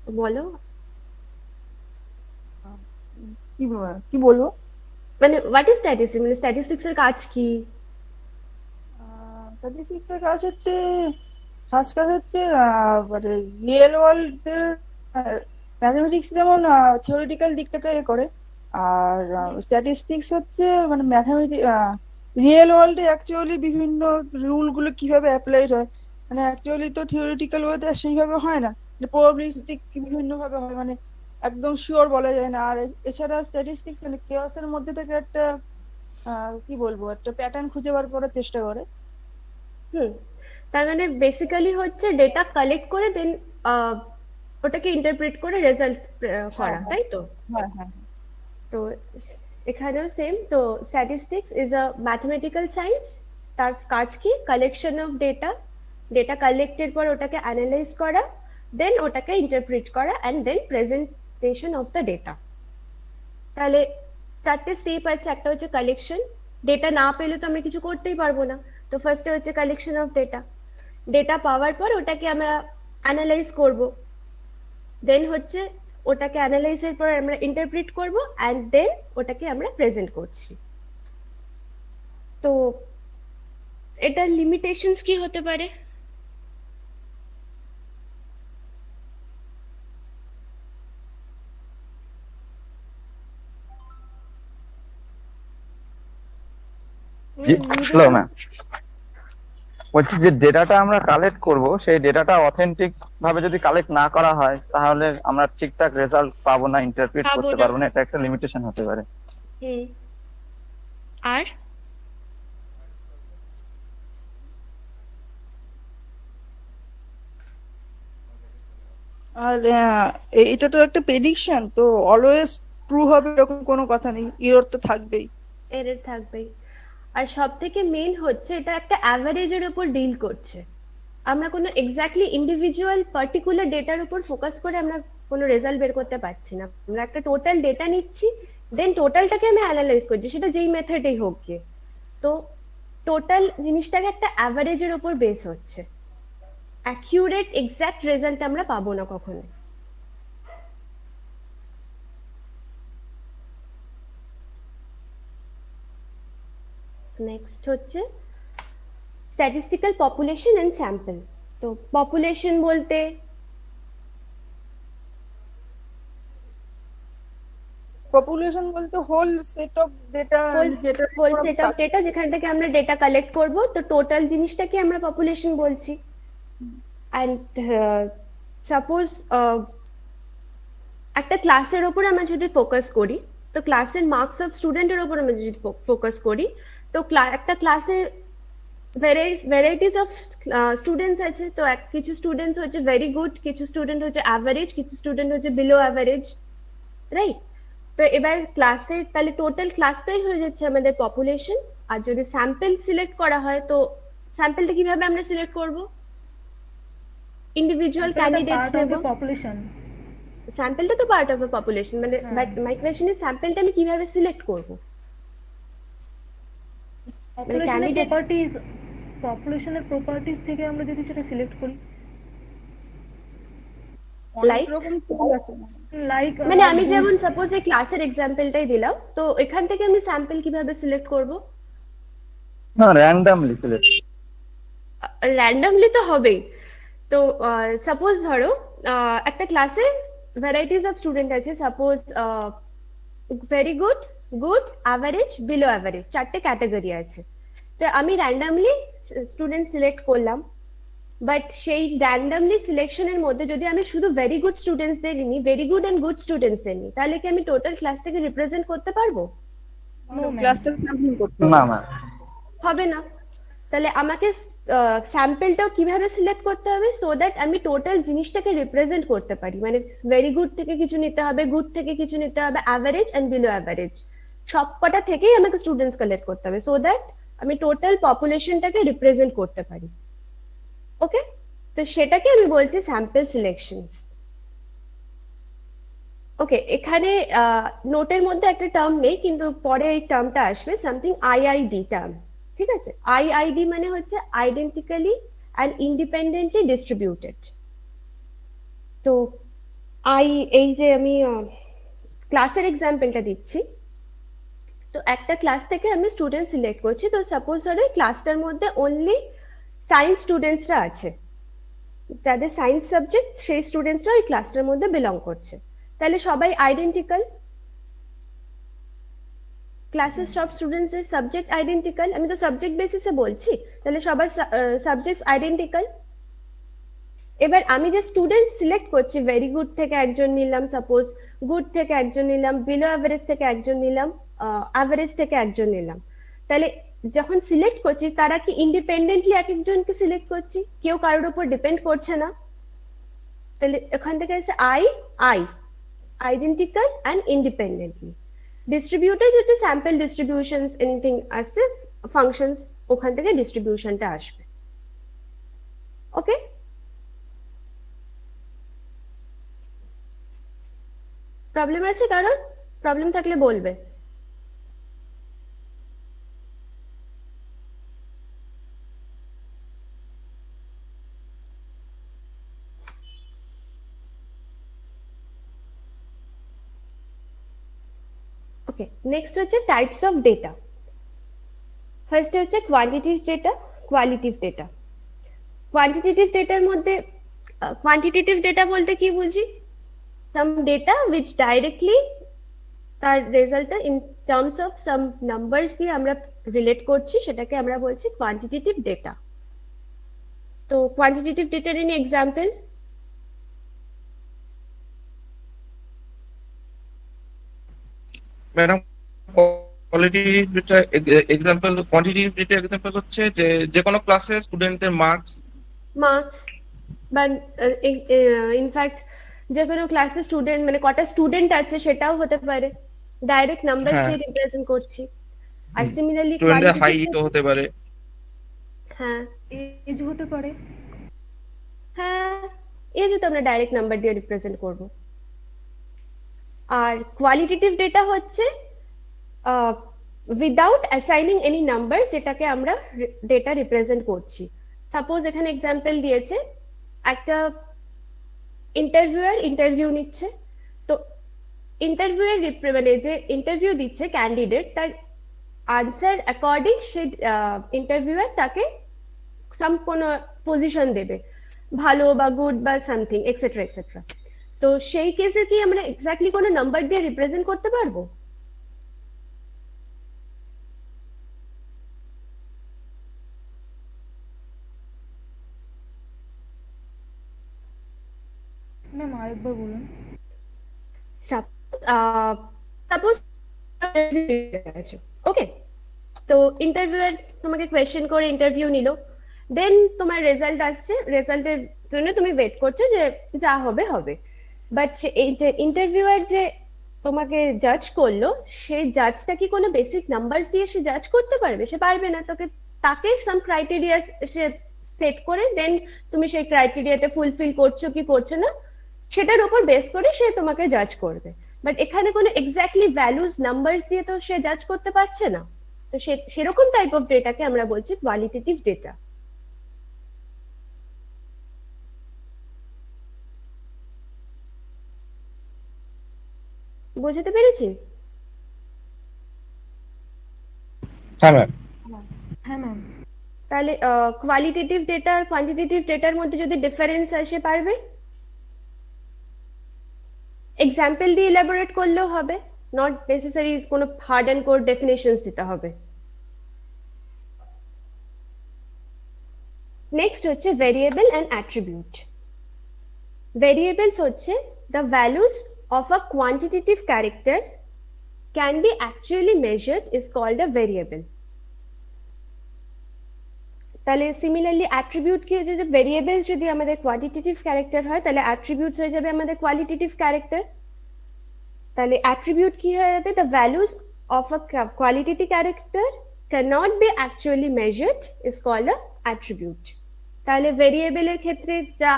বলো। আহ, কি কি বলবো? মানে হোয়াট ইজ স্ট্যাটিস্টিক্স, মানে স্ট্যাটিস্টিক্স এর কাজ কি? স্ট্যাটিস্টিক্স এর কাজ হচ্ছে, ফার্স্ট কাজ হচ্ছে মানে রিয়েল ওয়ার্ল্ড ম্যাথমেটিক্স যেমন থিওরিটিক্যাল দিকটাকে এ করে, আর স্ট্যাটিস্টিক্স হচ্ছে মানে ম্যাথমেটিক্স রিয়েল ওয়ার্ল্ডে অ্যাকচুয়ালি বিভিন্ন রুল গুলো কিভাবে অ্যাপ্লাইড হয়। মানে অ্যাকচুয়ালি তো থিওরিটিক্যাল ওয়েতে সেইভাবে হয় না, প্রবাবিলিস্টিক বিভিন্ন ভাবে হয়, মানে একদম শিওর বলা যায় না। আর এছাড়া স্ট্যাটিস্টিক্স মানে কেওয়াসের মধ্যে থেকে একটা কি বলবো, একটা প্যাটার্ন খুঁজে বার করার চেষ্টা করে। হুম। তার মানে বেসিক্যালি হচ্ছে ডেটা কালেক্ট করে দেন ওটাকে ইন্টারপ্রেট করে রেজাল্ট হ্যাঁ করা, হ্যাঁ তাই তো? হ্যাঁ হ্যাঁ তো এখানেও সেম তো, statistics is a mathematical science. তার কাজ কি? কালেকশন অফ ডেটা, ডেটা কালেক্টের পর ওটাকে অ্যানালাইজ করা, দেন ওটাকে ইন্টারপ্রেট করা and then presentation of the data. তাহলে চারটে স্টেপ আছে। একটা হচ্ছে কালেকশন, ডেটা না পেলে তো আমরা কিছু করতেই পারবো না। তো ফার্স্টে হচ্ছে কালেকশন অফ ডেটা, ডেটা পাওয়ার পর ওটাকে আমরা অ্যানালাইজ করব, দেন হচ্ছে ওটাকে অ্যানালাইজের পর আমরা ইন্টারপ্রিট করব অ্যান্ড দেন ওটাকে আমরা প্রেজেন্ট করছি। তো এটার লিমিটেশনস কি হতে পারে? জি, হ্যালো লিমিটেশন। ম্যাম। বলছি যে ডেটাটা আমরা কালেক্ট করব, সেই ডেটাটা অথেন্টিক ভাবে যদি কালেক্ট না করা হয় তাহলে আমরা ঠিকঠাক রেজাল্ট পাবো না, ইন্টারপ্রিট পাবো করতে না। পারবো না, এটা একটা লিমিটেশন হতে পারে। হুম। আর আর এটা তো একটা প্রেডিকশন, তো অলওয়েজ ট্রু হবে এরকম কোনো কথা নেই, ইরর তো থাকবেই। এরর থাকবেই। আর সব থেকে মেন হচ্ছে এটা একটা অ্যাভারেজের উপর ডিল করছে। আমরা কোনো এক্স্যাক্টলি ইন্ডিভিজুয়াল পার্টিকুলার ডেটার উপর ফোকাস করে আমরা কোনো রেজাল্ট বের করতে পারছি না। আমরা একটা টোটাল ডেটা নিচ্ছি, দেন টোটালটাকে আমি অ্যানালাইজ করছি, সেটা যেই মেথডেই হোক গিয়ে। তো টোটাল জিনিসটাকে একটা অ্যাভারেজের উপর বেস হচ্ছে, অ্যাকিউরেট এক্স্যাক্ট রেজাল্ট আমরা পাবো না কখনো। নেক্সট হচ্ছে স্ট্যাটিস্টিক্যাল পপুলেশন অ্যান্ড স্যাম্পল। তো পপুলেশন বলতে পপুলেশন বলতে whole set of data, whole যেটার হোল উপর আমি সেট অফ কাজ ডেটা, যেখান থেকে আমরা ডেটা কালেক্ট করব, তো টোটাল জিনিসটাকে আমরা পপুলেশন বলছি। অ্যান্ড সাপোজ একটা ক্লাসের ওপর আমরা যদি ফোকাস করি, তো ক্লাসের মার্কস অফ স্টুডেন্টের ওপর আমরা যদি ফোকাস করি, তো একটা ক্লাসে ভ্যারাইটিস অফ স্টুডেন্টস আছে। তো কিছু স্টুডেন্টস হচ্ছে ভেরি গুড, কিছু স্টুডেন্ট হচ্ছে অ্যাভারেজ, কিছু স্টুডেন্ট হচ্ছে বিলো অ্যাভারেজ, রাইট? তো এবার ক্লাসে তাহলে টোটাল ক্লাসটাই হয়ে যাচ্ছে আমাদের পপুলেশন। আর যদি স্যাম্পল সিলেক্ট করা হয়, তো স্যাম্পলটা কিভাবে আমরা সিলেক্ট করব? ইন্ডিভিজুয়াল স্যাম্পল একটা ক্যান্ডিডেটস পার্ট অফ নেব। The population. স্যাম্পলটা তো পার্ট অফ দ্য পপুলেশন, মানে হ্যাঁ, বাট মাই কোয়েশ্চেন ইজ স্যাম্পলটা আমি কিভাবে সিলেক্ট করব? মানে পপুলেশনের ক্যান্ডিডেটস প্রপার্টিজ, পপুলেশনের প্রপার্টিজ থেকে আমরা যদি সেটা সিলেক্ট করি, অনেক লাইক, রকম টুল আছে। লাইক মানে আমি যেমন সাপোজ এই ক্লাসের এক্সাম্পলটাই দিলাম, তো এখান থেকে আমি স্যাম্পল কিভাবে সিলেক্ট করব? না, র্যান্ডামলি সিলেক্ট। র্যান্ডমলি তো হবেই। তো সাপোজ ধরো একটা ক্লাসে ভ্যারাইটিস অফ স্টুডেন্ট আছে, suppose very good, good, average, below average, চারটে ক্যাটাগরি আছে। তো আমি র্যান্ডামলি স্টুডেন্ট সিলেক্ট করলাম, বাট সেই র্যান্ডামলি সিলেকশনের মধ্যে যদি আমি শুধু ভেরি গুড স্টুডেন্টসদের নিই, ভেরি গুড অ্যান্ড গুড স্টুডেন্টসদের নিই, তাহলে কি আমি টোটাল ক্লাসটাকে রিপ্রেজেন্ট করতে পারবো? No ma'am. ক্লাসটা স্যাম্পলিং করতে না হবে। ম্যাম। হবে না। তাহলে আমাকে স্যাম্পলটাও কিভাবে সিলেক্ট করতে হবে সো দ্যাট আমি টোটাল জিনিসটাকে রিপ্রেজেন্ট করতে পারি। মানে ভেরি গুড থেকে কিছু নিতে হবে, গুড থেকে কিছু নিতে হবে, অ্যাভারেজ এন্ড বিলো অ্যাভারেজ, সব কটা থেকেই আমাকে স্টুডেন্টস কালেক্ট করতে হবে সো দ্যাট আমি টোটাল পপুলেশনটাকে রিপ্রেজেন্ট করতে পারি। ওকে, তো সেটাকে আমি বলছি স্যাম্পল সিলেকশন। ওকে, এখানে নোটের মধ্যে একটা টার্ম নেই, কিন্তু পরে এই টার্মটা আসবে, সামথিং আইআইডি টার্ম। ঠিক আছে, আইআইডি মানে হচ্ছে আইডেন্টিক্যালি অ্যান্ড ইন্ডিপেন্ডেন্টলি ডিস্ট্রিবিউটেড। তো এই যে আমি ক্লাসের এক্সাম্পলটা দিচ্ছি, তো একটা ক্লাস থেকে আমি স্টুডেন্ট সিলেক্ট করছি। তো সাপোজ ধরো ক্লাসটার মধ্যে অনলি সায়েন্স স্টুডেন্টসরা আছে, যাদের সায়েন্স সাবজেক্ট সেই স্টুডেন্টসরা ওই ক্লাসটার মধ্যে বিলং করছে, তাহলে সবাই আইডেন্টিক্যাল, ক্লাসের সব স্টুডেন্টসের সাবজেক্ট আইডেন্টিক্যাল, আমি তো সাবজেক্ট বেসিসে বলছি, তাহলে সবার সাবজেক্টস আইডেন্টিক্যাল। এবার আমি যে স্টুডেন্ট সিলেক্ট করছি, ভেরি গুড থেকে একজন নিলাম, সাপোজ গুড থেকে একজন নিলাম, বিলো অ্যাভারেজ থেকে একজন নিলাম, অ্যাভারেজ থেকে একজন নিলাম, তাহলে যখন সিলেক্ট করছি তারা কি ইন্ডিপেন্ডেন্টলি এক একজনকে সিলেক্ট করছি, কেউ কারোর উপর ডিপেন্ড করছে না। তাহলে এখান থেকে আছে I identical and independently. Distributed হচ্ছে স্যাম্পল ডিস্ট্রিবিউশনস, এনিথিং আছে ফাংশনস, ওখান থেকে ডিস্ট্রিবিউশনটা আসবে। ওকে, প্রবলেম আছে কারণ? প্রবলেম থাকলে বলবে। ওকে, নেক্সট হচ্ছে টাইপস অফ ডেটা। ফার্স্ট হচ্ছে quantitative data, qualitative data. Quantitative ডেটার মধ্যে কোয়ান্টিটেটিভ ডেটা বলতে কি বুঝি? সাম ডেটা উইচ ডাইরেক্টলি তার রেজাল্টটা in terms of some numbers দিয়ে আমরা রিলেট করছি, সেটাকে আমরা বলছি কোয়ান্টিটেটিভ ডেটা। তো কোয়ান্টিটেটিভ ডেটার any example? Madam, qualitative data example, quantitative data example হচ্ছে যে যে কোনো ক্লাসে স্টুডেন্টের মার্কস। বা ইনফ্যাক্ট যে কোনো ক্লাসে স্টুডেন্ট মানে কটা স্টুডেন্ট আছে সেটাও হতে পারে, ডাইরেক্ট নাম্বার হ্যাঁ। দিয়ে রিপ্রেজেন্ট করছি। আর সিমিলারলি স্টুডেন্টের হাইট হতে পারে। হ্যাঁ এজ হতে পারে। হ্যাঁ, এই যদি আমরা ডাইরেক্ট নাম্বার দিয়ে রিপ্রেজেন্ট করব। আর কোয়ালিটেটিভ ডেটা হচ্ছে উইদাউট অ্যাসাইনিং এনি নাম্বার, যেটাকে আমরা ডেটা রিপ্রেজেন্ট করছি। সাপোজ এখানে এক্সাম্পল দিয়েছে, একটা ইন্টারভিউ নিচ্ছে, তো ইন্টারভিউয়ের মানে যে ইন্টারভিউ দিচ্ছে ক্যান্ডিডেট, তার আনসার অ্যাকর্ডিং সে ইন্টারভিউয়ার তাকে সাম কোনো পজিশন দেবে, ভালো বা গুড বা সামথিং এক্সেট্রা এক্সেট্রা। তো সেই কেসে কি আমরা এক্স্যাক্টলি কোনো নাম্বার দিয়ে রিপ্রেজেন্ট করতে পারবো? ম্যাম আরেকবার বলুন। সাপোজ ওকে, তো ইন্টারভিউয়ার তোমাকে কোয়েশ্চেন করে ইন্টারভিউ নিল, দেন তোমার রেজাল্ট আসছে, রেজাল্টের জন্য তুমি ওয়েট করছো যে যা হবে হবে। বাট এই যে ইন্টারভিউয়ার যে তোমাকে জাজ করলো, সেই জাজটা কি কোনো বেসিক নাম্বার দিয়ে সে জাজ করতে পারবে? সে পারবে না। তাকে সাম ক্রাইটেরিয়া সে সেট করে, দেন তুমি সেই ক্রাইটেরিয়াতে ফুলফিল করছো কি করছো না সেটার উপর বেস করে সে তোমাকে জাজ করবে। বাট এখানে কোনো এক্স্যাক্টলি ভ্যালুজ নাম্বার দিয়ে তো সে জাজ করতে পারছে না। তো সেরকম টাইপ অফ ডেটাকে আমরা বলছি কোয়ালিটেটিভ ডেটা। বুঝতে পেরেছি? হ্যাঁ ম্যাম। হ্যাঁ ম্যাম। তাহলে কোয়ালিটেটিভ ডেটা আর কোয়ান্টিটেটিভ ডেটার মধ্যে যদি ডিফারেন্স আসে, পারবে? এক্সাম্পল দিয়ে ইলাবোরেট করলেও হবে, নট নেসেসারি কোনো হার্ড অ্যান্ড কোর ডেফিনেশনস দিতে হবে। নেক্সট হচ্ছে ভেরিয়েবল অ্যান্ড অ্যাট্রিবিউট। ভেরিয়েবলস হচ্ছে the values of a quantitative character can be actually measured is called a variable. তাহলে সিমিলারলি অ্যাট্রিবিউট কি হচ্ছে, যে ভেরিয়েবলস যদি আমাদের কোয়ান্টিটেটিভ ক্যারেক্টার হয়, তাহলে অ্যাট্রিবিউটস হয়ে যাবে আমাদের কোয়ালিটেটিভ ক্যারেক্টার। তাহলে অ্যাট্রিবিউট কি হয়ে যাবে? the values of a qualitative character cannot be actually measured is called a attribute. তাহলে ভেরিয়েবলের ক্ষেত্রে যা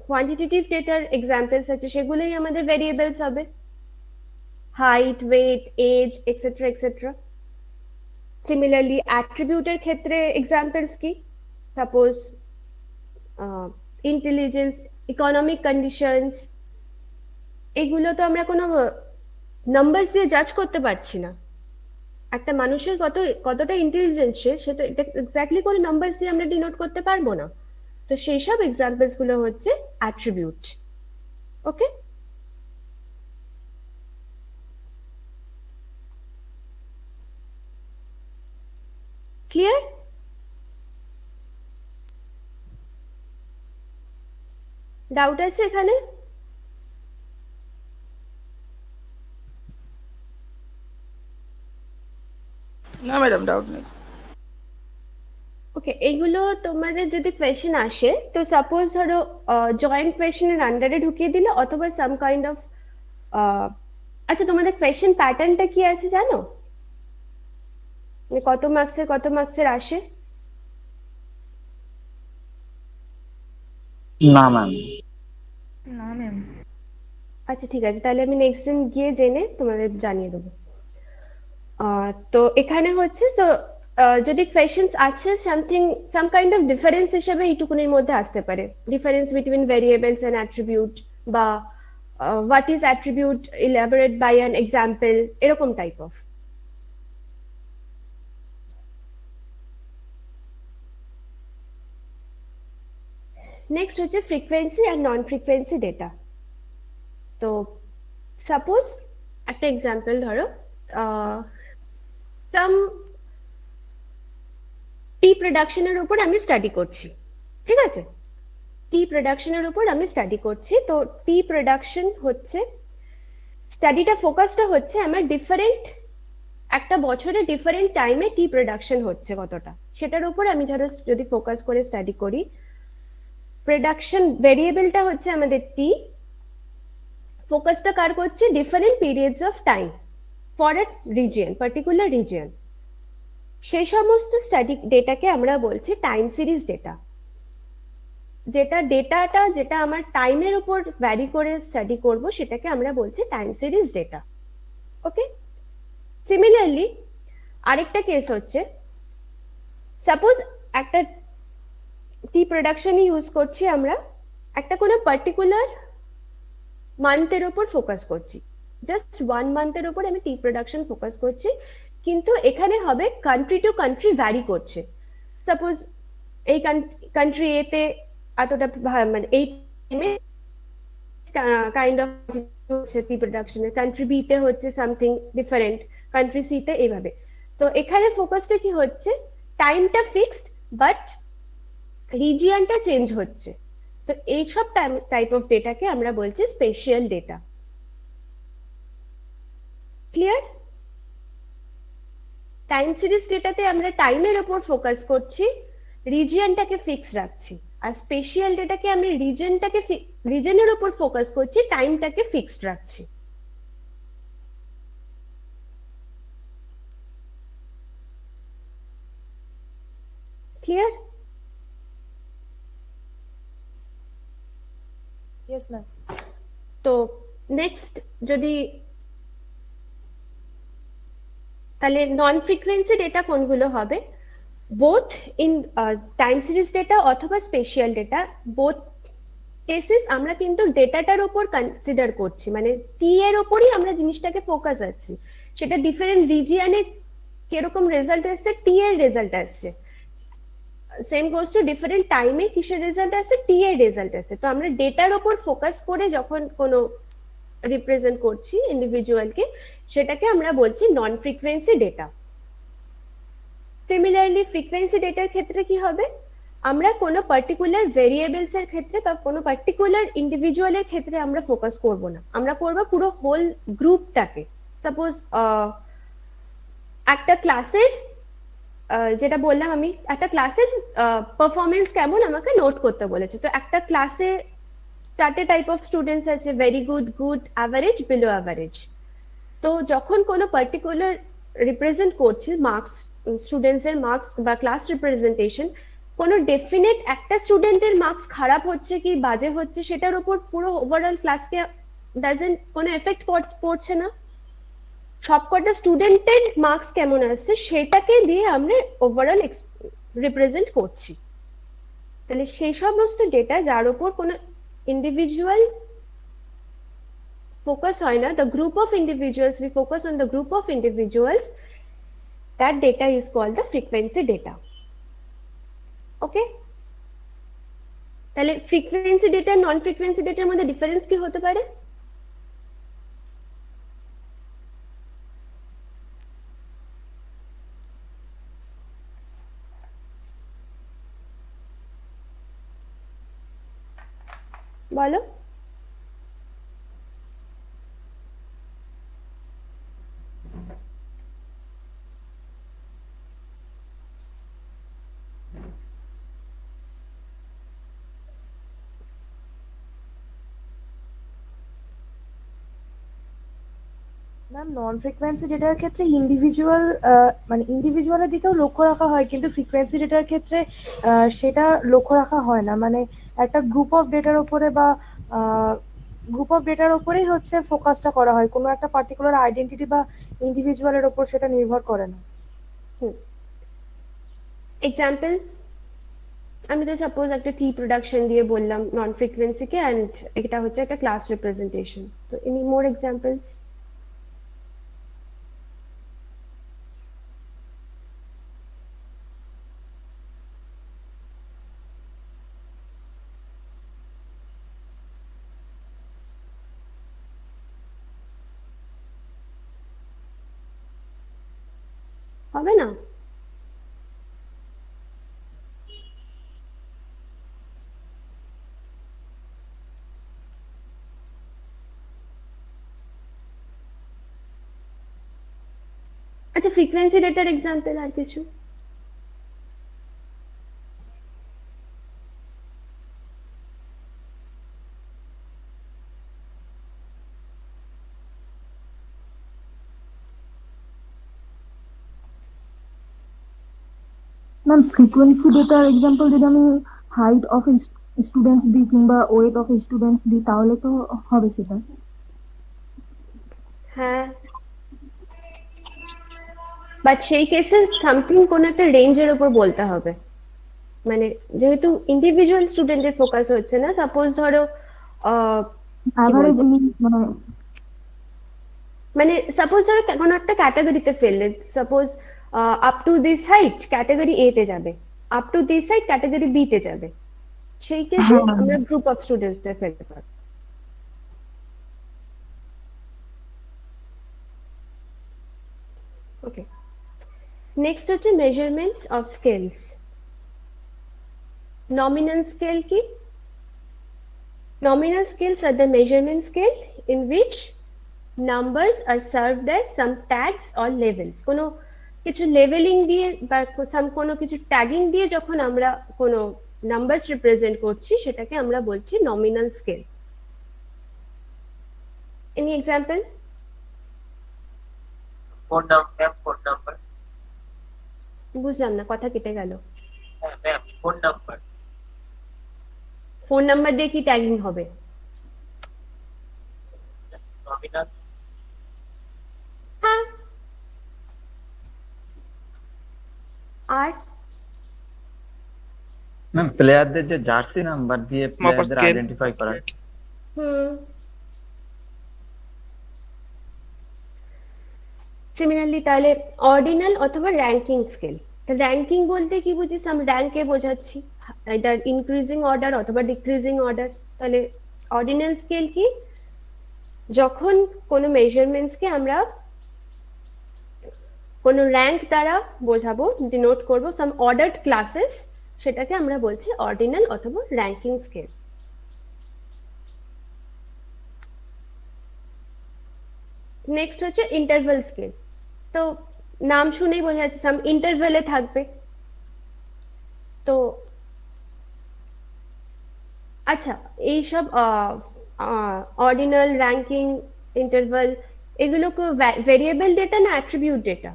কোয়ান্টিটেটিভ ডেটার এক্সাম্পলস আছে সেগুলোই আমাদের ভেরিয়েবলস হবে, height, weight, age etcetera etcetera. Similarly অ্যাট্রিবিউটের ক্ষেত্রে এক্সাম্পলস কি? সাপোজ ইন্টেলিজেন্স, ইকোনমিক কন্ডিশনস, এগুলো তো আমরা কোনো নাম্বারস দিয়ে জাজ করতে পারছি না। একটা মানুষের কতটা ইন্টেলিজেন্ট সে তো এটা এক্স্যাক্টলি করে নাম্বারস দিয়ে আমরা ডিনোট করতে পারবো না। তো সেই সব এক্সাম্পলস গুলো হচ্ছে অ্যাট্রিবিউট। ওকে, ক্লিয়ার? ডাউট আছে এখানে? না ম্যাডাম, ডাউট নেই। ওকে, এইগুলো তোমাদের যদি কোয়েশ্চেন আসে তো সাপোজ ধরো জয়েন্ট কোয়েশ্চেনের আন্ডারে ঢুকিয়ে দিলে অথবা সাম কাইন্ড অফ আচ্ছা, তোমাদের কোয়েশ্চেন প্যাটার্নটা কি আছে জানো? মানে কত মার্কসের আসে? না ম্যাম। না ম্যাম। আচ্ছা ঠিক আছে, তাহলে আমি নেক্সট দিন গিয়ে জেনে তোমাদের জানিয়ে দেবো। তো এখানে হচ্ছে তো যদি কোয়েশ্চেন্স আছে সাম কাইন্ড অফ ডিফারেন্স হিসেবে এইটুকুনির মধ্যে আসতে পারে, difference between variables and attribute, বা what is attribute elaborate by an example, এরকম টাইপ অফ। নেক্সট হচ্ছে ফ্রিকোয়েন্সি আর নন ফ্রিকোয়েন্সি ডেটা। তো সাপোজ একটা এক্সাম্পল ধরো, সাম টি প্রোডাকশনের উপর আমি স্টাডি করছি, ঠিক আছে? টি প্রোডাকশনের উপর আমি স্টাডি করছি। তো টি প্রোডাকশন হচ্ছে স্টাডিটা, ফোকাসটা হচ্ছে আমার ডিফারেন্ট একটা বছরে ডিফারেন্ট টাইমে টি প্রোডাকশন হচ্ছে কতটা, সেটার উপর আমি ধরো যদি ফোকাস করে স্টাডি করি। প্রোডাকশন ভেরিয়েবলটা হচ্ছে আমাদের টি, ফোকাসটা কার করছে? Different periods of time for a region, particular region. সেই সমস্ত স্টাডি ডেটাকে আমরা বলছি টাইম সিরিজ ডেটা। যেটা আমার টাইমের উপর ভ্যারি করে স্টাডি করব সেটাকে আমরা বলছি টাইম সিরিজ ডেটা। ওকে, সিমিলারলি আরেকটা কেস হচ্ছে, সাপোজ একটা টি প্রোডাকশনই ইউজ করছি আমরা, একটা কোনো পার্টিকুলার মান্থের উপর ফোকাস করছি, জাস্ট 1 মান্থের উপর আমি টি প্রোডাকশন ফোকাস করছি, কিন্তু এখানে হবে কান্ট্রি টু কান্ট্রি ভ্যারি করছে। সাপোজ এই কান্ট্রি এতে এতটা মানে এই টাইমে কাইন্ড অফ হচ্ছে টি প্রোডাকশনে, কান্ট্রি বি তে হচ্ছে সামথিং ডিফারেন্ট, কান্ট্রি সি তে এইভাবে। তো এখানে ফোকাসটা কি হচ্ছে? টাইমটা ফিক্সড বাট রিজিয়নটা চেঞ্জ হচ্ছে। তো এইসব টাইপ অফ ডেটাকে আমরা বলছি spatial data. Clear? Time series ডেটাতে আমরা টাইমের উপর ফোকাস করছি, রিজিয়নটাকে ফিক্স রাখছি, আর স্পেশিয়াল ডেটাকে আমরা রিজনের উপর ফোকাস করছি, টাইমটাকে ফিক্সড রাখছি। ক্লিয়ার? Yes ma'am. তো নেক্সট যদি তাহলে নন ফ্রিকোয়েন্সি ডেটা কোনগুলো হবে? Both in time series data অথবা স্পেশিয়াল ডেটা, বোথ কেসেস আমরা কিন্তু ডেটাটার উপর কনসিডার করছি, মানে টি এর উপরই আমরা জিনিসটাকে ফোকাস আছি, সেটা ডিফারেন্ট রিজিয়নে কিরকম রেজাল্ট আসছে, টি এর রেজাল্ট আসছে, সেম গোজ টু ডিফারেন্ট টাইমে কিসের রেজাল্ট আসছে, টি এর রেজাল্ট আসছে। তো আমরা ডেটার উপর ফোকাস করে যখন কোনো রিপ্রেজেন্ট করছি ইন্ডিভিজুয়ালকে, সেটাকে আমরা বলছি নন ফ্রিকোয়েন্সি ডেটা। সিমিলারলি ফ্রিকোয়েন্সি ডেটার ক্ষেত্রে কি হবে? আমরা কোনো পার্টিকুলার ভেরিয়েবলস এর ক্ষেত্রে বা কোনো পার্টিকুলার ইন্ডিভিজুয়ালের ক্ষেত্রে আমরা ফোকাস করব না, আমরা করব পুরো হোল গ্রুপটাকে। সাপোজ একটা ক্লাসের যেটা বললাম আমি, একটা ক্লাসের পারফরমেন্স কেমন আমাকে নোট করতে বলেছে। তো একটা ক্লাসে 4টে টাইপ অফ স্টুডেন্টস আছে, very good, good, average, below average. তো যখন কোনো পার্টিকুলার রিপ্রেজেন্ট করছি মার্কস, স্টুডেন্টস এর মার্কস বা ক্লাস রিপ্রেজেন্টেশন, কোনো ডেফিনেট একটা স্টুডেন্টের মার্কস খারাপ হচ্ছে কি বাজে হচ্ছে সেটার উপর পুরো ওভারঅল ক্লাসকে ডাজেন্ট কোনো এফেক্ট পড়ছে না। সবকটা স্টুডেন্টের মার্কস কেমন আসছে সেটাকে দিয়ে আমরা ওভারঅল রিপ্রেজেন্ট করছি। তাহলে সেই সমস্ত ডেটা যার উপর কোনো ইন্ডিভিজুয়াল ফোকাস হয় না, the group of individuals, we focus on the group of individuals, that data is called the frequency data. Okay, তাহলে ফ্রিকোয়েন্সি ডেটা নন ফ্রিকোয়েন্সি ডেটার মধ্যে ডিফারেন্স কি হতে পারে? বলো। ম্যাম, নন ফ্রিকোয়েন্সি ডেটার ক্ষেত্রে ইন্ডিভিজুয়াল মানে ইন্ডিভিজুয়ালের দিকেও লক্ষ্য রাখা হয়, কিন্তু ফ্রিকোয়েন্সি ডেটার ক্ষেত্রে সেটা লক্ষ্য রাখা হয় না। মানে একটা গ্রুপ অফ ডেটার ওপরে বা গ্রুপ অফ ডেটার ওপরেই হচ্ছে ফোকাসটা করা হয়, কোনো একটা পার্টিকুলার আইডেন্টিটি বা ইন্ডিভিজুয়ালের ওপর সেটা নির্ভর করে না। এক্সাম্পল, আমি তো সাপোজ একটা টি প্রোডাকশন দিয়ে বললাম নন ফ্রিকোয়েন্সিকে, অ্যান্ড এটা হচ্ছে একটা ক্লাস রিপ্রেজেন্টেশন। তো এনি মোর এক্সাম্পলস? হবে না? আচ্ছা, ফ্রিকোয়েন্সি ডেটার এক্সাম্পল আর কিছু? ম্যাম, ফ্রিকোয়েন্সি ডেটার এক্সাম্পল যদি আমি হাইট অফ স্টুডেন্টস দিই কিংবা ওয়েট অফ স্টুডেন্টস দিই তাহলে তো হবে সেটা। হ্যাঁ, বাট সেই কেসে সামথিং কোন একটা রেঞ্জের উপর বলতে হবে। মানে যেহেতু ইন্ডিভিজুয়াল স্টুডেন্টের ফোকাস হচ্ছে না, সাপোজ ধরো অ্যাভারেজ মানে মানে সাপোজ ধরো কোনো একটা ক্যাটাগরিতে ফেললে, suppose up to this height category A তে যাবে, up to this height category B তে যাবে, সেই কেসে আমরা গ্রুপ অফ স্টুডেন্টসদের ফেলতে পারবো। ওকে, নেক্সট হচ্ছে measurements of scales. Nominal scale কি? Nominal scales are the measurement scale in which numbers are served as some tags or labels. কোনো কিছু লেভেলিং দিয়ে বা কোনো কিছু ট্যাগিং দিয়ে যখন আমরা কোনো নাম্বারস রিপ্রেজেন্ট করছি সেটাকে আমরা বলছি nominal scale. Any example? Phone number, phone number. বুঝলাম না, কথা কেটে গেল। হ্যাঁ ma'am, phone number. Phone number দিয়ে কি ট্যাগিং হবে? নমিনাল। হ্যাঁ, আর ম্যাম, প্লেয়ারদের যে জার্সি নাম্বার দিয়ে প্লেয়ারদের scale। আইডেন্টিফাই করা। সিমিলারলি তাহলে অর্ডিনাল অথবা র্যাঙ্কিং স্কেল। র্যাঙ্কিং বলতে কি বুঝি? সাম র্যাঙ্কে বোঝাচ্ছি, এটা ইনক্রিজিং অর্ডার অথবা ডিক্রিজিং অর্ডার। তাহলে অর্ডিনাল স্কেল কি? যখন কোনো মেজারমেন্টসকে আমরা কোনো র্যাঙ্ক দ্বারা বোঝাবো, ডিনোট করবো সাম অর্ডার্ড ক্লাসেস, সেটাকে আমরা বলছি অর্ডিনাল অথবা র্যাঙ্কিং স্কেল। নেক্সট হচ্ছে ইন্টারভেল স্কেল। তো নাম শুনেই বোঝা যাচ্ছে সাম ইন্টারভেলে থাকবে। তো আচ্ছা, এইসব অর্ডিনাল, র্যাঙ্কিং, ইন্টারভেল, এগুলো কি ভেরিয়েবল ডেটা না অ্যাট্রিবিউট ডেটা?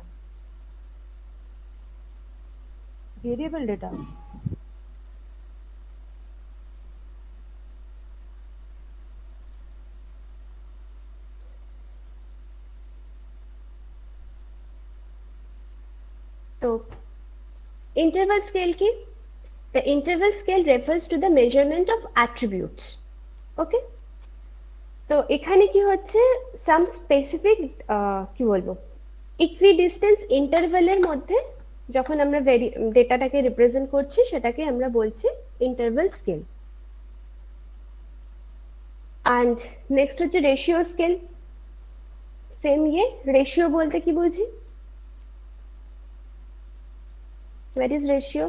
Variable data. তো interval scale কি? The interval scale refers to the measurement of attributes. Okay? তো এখানে কি হচ্ছে, সাম স্পেসিফিক কি বলবো, ইকুইডিস্টেন্স ইন্টারভ্যালের মধ্যে যখন আমরা ডেটাটাকে রিপ্রেজেন্ট করছি সেটাকে আমরা বলছি ইন্টারভ্যাল স্কেল। অ্যান্ড নেক্সট হচ্ছে রেশিও স্কেল। সেম রেশিও বলতে কি বুঝি? What is ratio?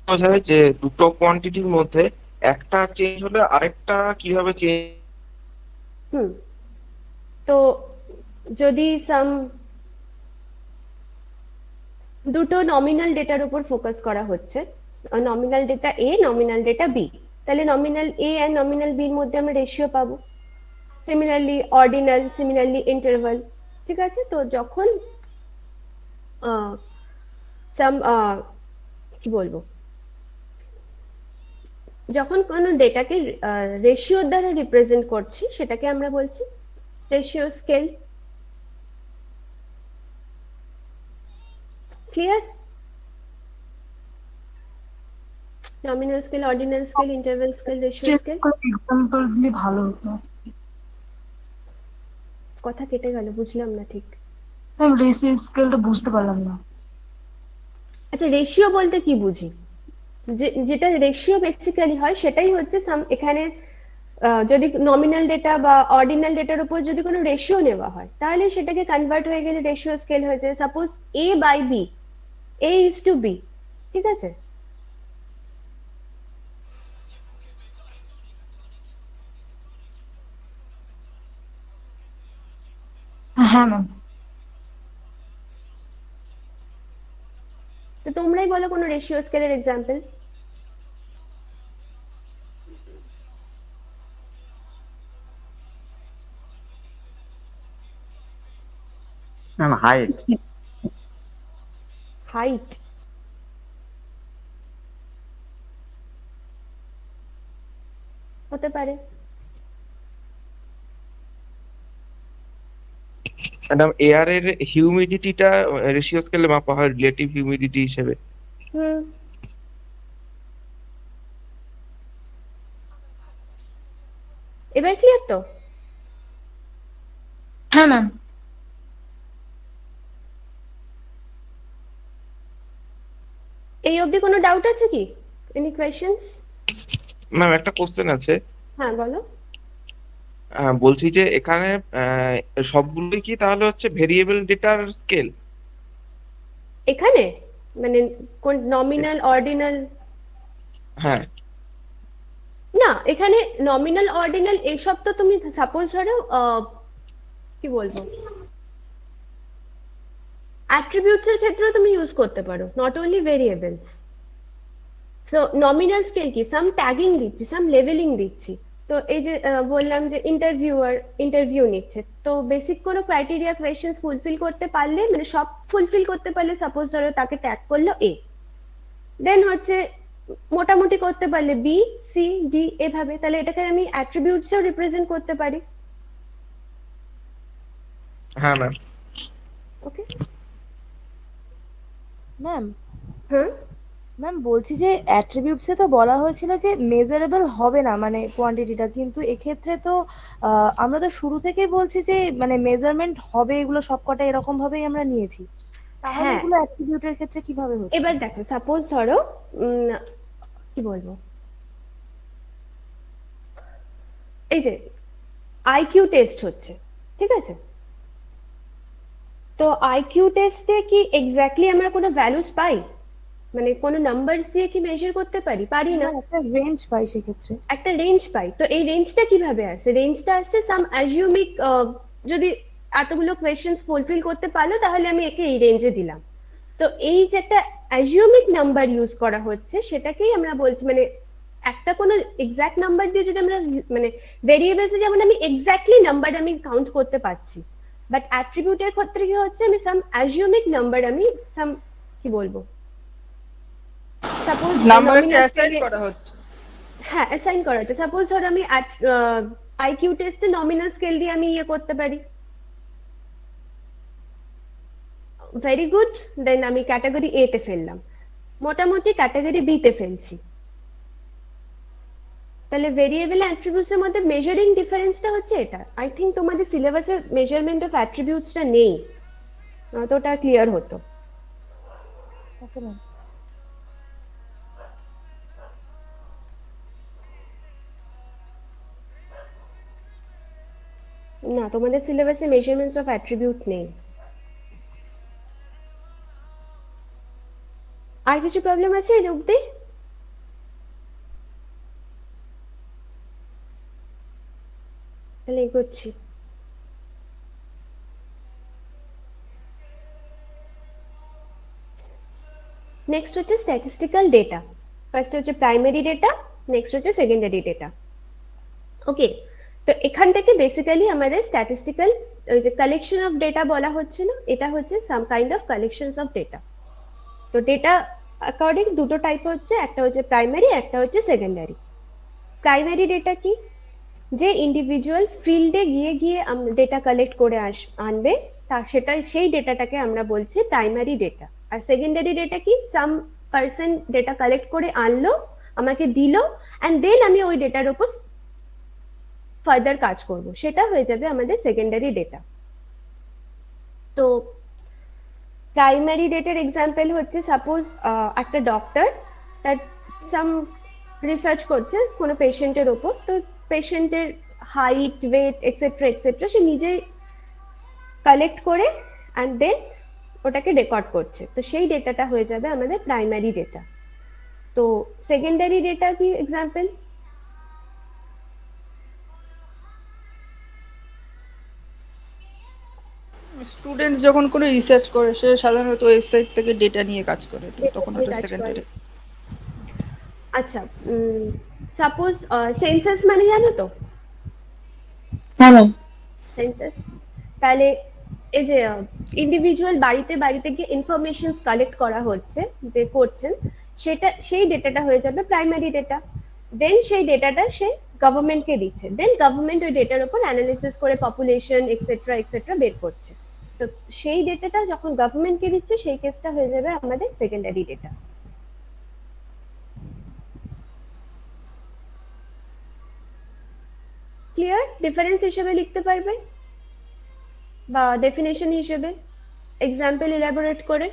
বোঝায় যে দুটো কোয়ান্টিটির মধ্যে একটা চেঞ্জ হলে আরেকটা কিভাবে চেঞ্জ। হুম, তো যদি দুটো নমিনাল ডেটার উপর ফোকাস করা হচ্ছে, নমিনাল ডেটা এ, নমিনাল ডেটা বি, তাহলে নমিনাল এ আর নমিনাল বির মধ্যে আমরা রেশিও পাবো। Similarly ordinal, similarly interval. ঠিক আছে, তো যখন সাম কি বলবো, যখন কোনো ডেটাকে রেশিওর দ্বারা রিপ্রেজেন্ট করছি সেটাকে আমরা বলছি ratio scale. Clear? Nominal scale, ordinal scale, interval scale, ratio scale. Example দিলে ভালো হতো। কথা কেটে গেল, বুঝলাম না ঠিক। আমি রেশিও স্কেলটা বুঝতে পারলাম না। আচ্ছা, রেশিও বলতে কি বুঝি? যেটা রেশিও বেসিক্যালি হয় সেটাই হচ্ছে এখানে যদি নমিনাল ডেটা বা অর্ডিনাল ডেটার উপর যদি কোনো রেশিও নেওয়া হয় তাহলে সেটাকে কনভার্ট হয়ে গেলে রেশিও স্কেল হয়ে যায়। Suppose A by B, A is to B, ঠিক আছে? হ্যাঁ ম্যাম। তো তোমরাই বলো কোনো রেশিও স্কেলের এক্সাম্পল। Ma'am height. হাইট? হতে পারে। ম্যাডাম এয়ার এর হিউমিডিটিটা রেশিও স্কেলে মাপা হয় রিলেটিভ হিউমিডিটি হিসেবে। হুম, এবার ক্লিয়ার তো? হ্যাঁ ম্যাম। এই অবধি কোনো ডাউট আছে কি? Any questions? ম্যাম একটা কোশ্চেন আছে। হ্যাঁ বলো। বলছি যে এখানে সবগুলোই কি তাহলে হচ্ছে ভেরিয়েবল ডেটার স্কেল? এখানে মানে কোন নমিনাল, অর্ডিনাল? হ্যাঁ। না, এখানে নমিনাল, অর্ডিনাল এইসব তো তুমি সাপোজ ধরো কি বলবো, অ্যাট্রিবিউটস এর ক্ষেত্রেও তুমি ইউজ করতে পারো, not only variables. So nominal scale কি, সাম ট্যাগিং দিচ্ছি, সাম লেভেলিং দিচ্ছি। তো এই যে বললাম যে ইন্টারভিউ নিচ্ছে, তো বেসিক কোনো ক্রাইটেরিয়া কোয়েশ্চেন্স ফুলফিল করতে পারলে, মানে সব ফুলফিল করতে পারলে, সাপোজ ধরো তাকে ট্যাগ করলো এ, দেন হচ্ছে মোটামুটি করতে পারলে বি, সি, ডি এভাবে, তাহলে এটাকে আমি অ্যাট্রিবিউটসেও রিপ্রেজেন্ট করতে পারি। হ্যাঁ ম্যাম। ওকে। ম্যাম হ্যাঁ, ম্যাম বলছি যে অ্যাট্রিবিউটসে তো বলা হয়েছিল যে মেজারেবল হবে না মানে কোয়ান্টিটিটা, কিন্তু এক্ষেত্রে তো আমরা তো শুরু থেকেই বলছি যে মানে মেজারমেন্ট হবে, এগুলো সবকটা এরকম ভাবেই আমরা নিয়েছি, তাহলে হ্যাঁ। এগুলো অ্যাট্রিবিউটের ক্ষেত্রে কিভাবে হচ্ছে? এবার দেখো, সাপোজ ধরো কি বলবো, এই যে আইকিউ টেস্ট হচ্ছে, ঠিক আছে? তো আইকিউ টেস্টে কি এক্স্যাক্টলি আমরা কোনো ভ্যালুস পাই? মানে কোনো নাম্বারস দিয়ে কি মেজার করতে পারি? পারি না। একটা রেঞ্জ পাই সেক্ষেত্রে। একটা রেঞ্জ পাই। তো এই রেঞ্জটা কিভাবে আসে? রেঞ্জটা আসছে সাম অ্যাজিউমিক, যদি এতগুলো কোয়েশ্চেন্স ফুলফিল করতে পারলো তাহলে আমি একে এই রেঞ্জে দিলাম। তো এই যে একটা অ্যাজিউমিক নাম্বার ইউজ করা হচ্ছে সেটাকেই আমরা বলছি, মানে একটা কোনো এক্সাক্ট নাম্বার দিয়ে যদি আমরা, মানে ভেরিয়েবলসে যেমন আমি এক্স্যাক্টলি নাম্বার আমি কাউন্ট করতে পারছি, বাট অ্যাট্রিবিউটের ক্ষেত্রে কি হচ্ছে, আমি সাম অ্যাজিউমিক নাম্বার, আমি সাম কি বলবো, সাপোজ নাম্বারকে অ্যাসাইন করা হচ্ছে। হ্যাঁ, অ্যাসাইন করা হচ্ছে। সাপোজ ধর আমি আইকিউ টেস্টে নমিনাল স্কেল দিয়ে আমি ইয়ে করতে পারি, ভেরি গুড, দেন আমি ক্যাটাগরি এ তে ফেললাম, মোটামুটি ক্যাটাগরি বি তে ফেলছি। তাহলে ভেরিয়েবল অ্যাট্রিবিউটস এর মধ্যে মেজারিং ডিফারেন্সটা হচ্ছে এটা। আই থিঙ্ক তোমাদের সিলেবাসে মেজারমেন্ট অফ অ্যাট্রিবিউটসটা নেই, তো ওটা ক্লিয়ার হতো। Okay ma'am. না, তোমাদের সিলেবাসে মেজারমেন্টস অফ অ্যাট্রিবিউট নেই। আর কিছু প্রবলেম আছে এর অবধি? তাহলে এগোচ্ছি। নেক্সট হচ্ছে স্ট্যাটিস্টিক্যাল ডেটা। ফার্স্ট হচ্ছে প্রাইমারি ডেটা, নেক্সট হচ্ছে সেকেন্ডারি ডেটা। ওকে, তো এখান থেকে বেসিক্যালি আমাদের স্ট্যাটিস্টিক্যাল ওই যে কালেকশন অফ ডেটা বলা হচ্ছিল, এটা হচ্ছে some kind of collections of data. তো ডেটা অ্যাকর্ডিং দুটো টাইপ হচ্ছে, একটা হচ্ছে প্রাইমারি, একটা হচ্ছে সেকেন্ডারি। প্রাইমারি ডেটা কি? যে ইন্ডিভিজুয়াল ফিল্ডে গিয়ে গিয়ে ডেটা কালেক্ট করে আনবে, তা সেটা সেই ডেটাটাকে আমরা বলছি প্রাইমারি ডেটা। আর সেকেন্ডারি ডেটা কি? সাম পার্সন ডেটা কালেক্ট করে আনলো, আমাকে দিল, অ্যান্ড দেন আমি ওই ডেটার উপর ফার্দার কাজ করব, সেটা হয়ে যাবে আমাদের সেকেন্ডারি ডেটা। তো প্রাইমারি ডেটার এক্সাম্পল হচ্ছে সাপোজ একটা ডক্টর তার সাম রিসার্চ করছে কোনো পেশেন্টের ওপর, তো পেশেন্টের হাইট, ওয়েট এক্সেট্রা এক্সেট্রা সে নিজেই কালেক্ট করে অ্যান্ড দেন ওটাকে রেকর্ড করছে, তো সেই ডেটাটা হয়ে যাবে আমাদের প্রাইমারি ডেটা। তো সেকেন্ডারি ডেটা কি এক্সাম্পল? স্টুডেন্ট যখন কোনো রিসার্চ করে সে সাধারণত ওয়েবসাইট থেকে ডেটা নিয়ে কাজ করে, তো তখন ওটা সেকেন্ডারি। আচ্ছা, সাপোজ সেন্সাস মানে জানো তো? হ্যাঁ ম্যাম। সেন্সাস, তাহলে এই যে ইন্ডিভিজুয়াল বাড়িতে বাড়িতে গিয়ে ইনফরমেশন কালেক্ট করা হচ্ছে, যে করছেন, সেটা সেই ডেটাটা হয়ে যাবে প্রাইমারি ডেটা। দেন সেই ডেটাটা সে গভর্নমেন্টকে দিচ্ছে, দেন গভর্নমেন্ট ওই ডেটার উপর অ্যানালিসিস করে পপুলেশন এক্সেট্রা এক্সেট্রা বের করছে। তো সেই ডেটাটা যখন গভর্নমেন্টকে দিচ্ছে, সেই কেসটা হয়ে যাবে আমাদের সেকেন্ডারি ডেটা। ক্লিয়ার? ডিফারেন্স হিসেবে লিখতে পারবে বা ডেফিনেশন হিসেবে এক্সাম্পল ইলাবোরেট করে।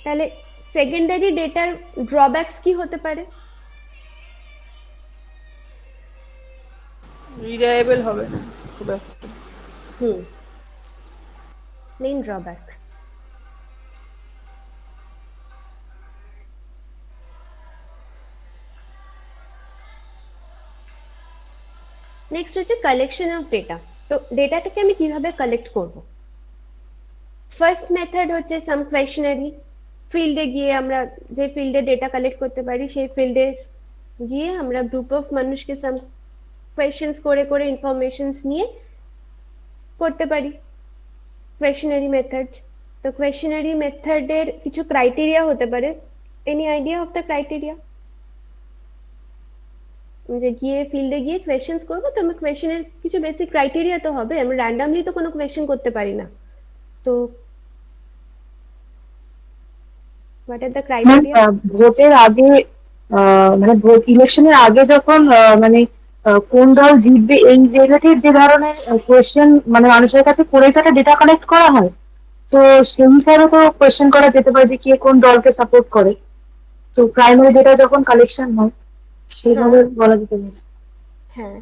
তাহলে সেকেন্ডারি ডেটার ড্রব্যাকস কি হতে পারে? রিলায়েবল হবে না খুব একটা। Main drawback. নেক্সট হচ্ছে কালেকশন অফ ডেটা। তো ডেটাটাকে আমি কিভাবে কালেক্ট করব? ফার্স্ট মেথড হচ্ছে সাম কোয়েশনারি। ফিল্ডে গিয়ে আমরা যে ফিল্ডে ডেটা কালেক্ট করতে পারি, সেই ফিল্ডে গিয়ে আমরা গ্রুপ অফ মানুষকে সাম কোয়েশ্চেন্স করে করে ইনফরমেশনস নিয়ে করতে পারি, কোয়েশনারি মেথড। তো কোয়েশনারি মেথডের কিছু ক্রাইটেরিয়া হতে পারে। Any idea of the criteria? যে গিয়ে ফিল্ডে গিয়ে কোয়েশ্চেন্স করবো, তো আমার কোয়েশ্চেনের কিছু বেসিক ক্রাইটেরিয়া তো হবে, আমরা র্যান্ডামলি তো কোনো কোয়েশ্চেন করতে পারি না। তো হোয়াট আর দ্য ক্রাইটেরিয়া? ভোটের আগে মানে ভোট ইলেকশনের আগে যখন মানে কোন দল জিতবে এই রিলেটেড যে ধরনের কোয়েশ্চেন মানে মানুষের কাছে করে একটা ডেটা কালেক্ট করা হয়, তো সেই হিসাবে তো কোয়েশ্চেন করা যেতে পারে যে কে কোন দলকে সাপোর্ট করে। তো প্রাইমারি ডেটা যখন কালেকশন হয় সেইভাবে বলা যেতে পারে। হ্যাঁ,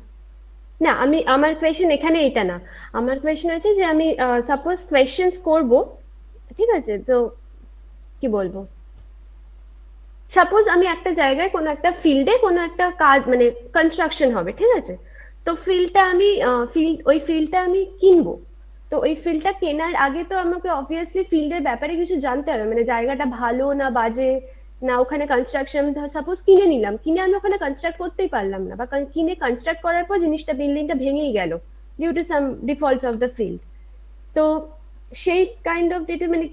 না আমি আমার কোয়েশ্চেন এখানে এটা না, আমার কোয়েশ্চেন আছে যে আমি সাপোজ কোয়েশ্চেন্স করব, ঠিক আছে? তো কি বলবো, সাপোজ আমি একটা জায়গায় কোনো একটা ফিল্ডে কোনো একটা কাজ মানে কনস্ট্রাকশন হবে, ঠিক আছে? তো ফিল্ডটা আমি ওই ফিল্ডটা আমি কিনবো। তো ওই ফিল্ডটা কেনার আগে তো আমাকে অবভিয়াসলি ফিল্ডের ব্যাপারে কিছু জানতে হবে, মানে জায়গাটা ভালো না বাজে, না ওখানে কনস্ট্রাকশন, সাপোজ কিনে নিলাম, কিনে আমি ওখানে কনস্ট্রাক্ট করতেই পারলাম না, বা কিনে কনস্ট্রাক্ট করার পর জিনিসটা বিল্ডিংটা ভেঙেই গেল due to some defaults of the field. তো সেই কাইন্ড অফ ডেটা মানে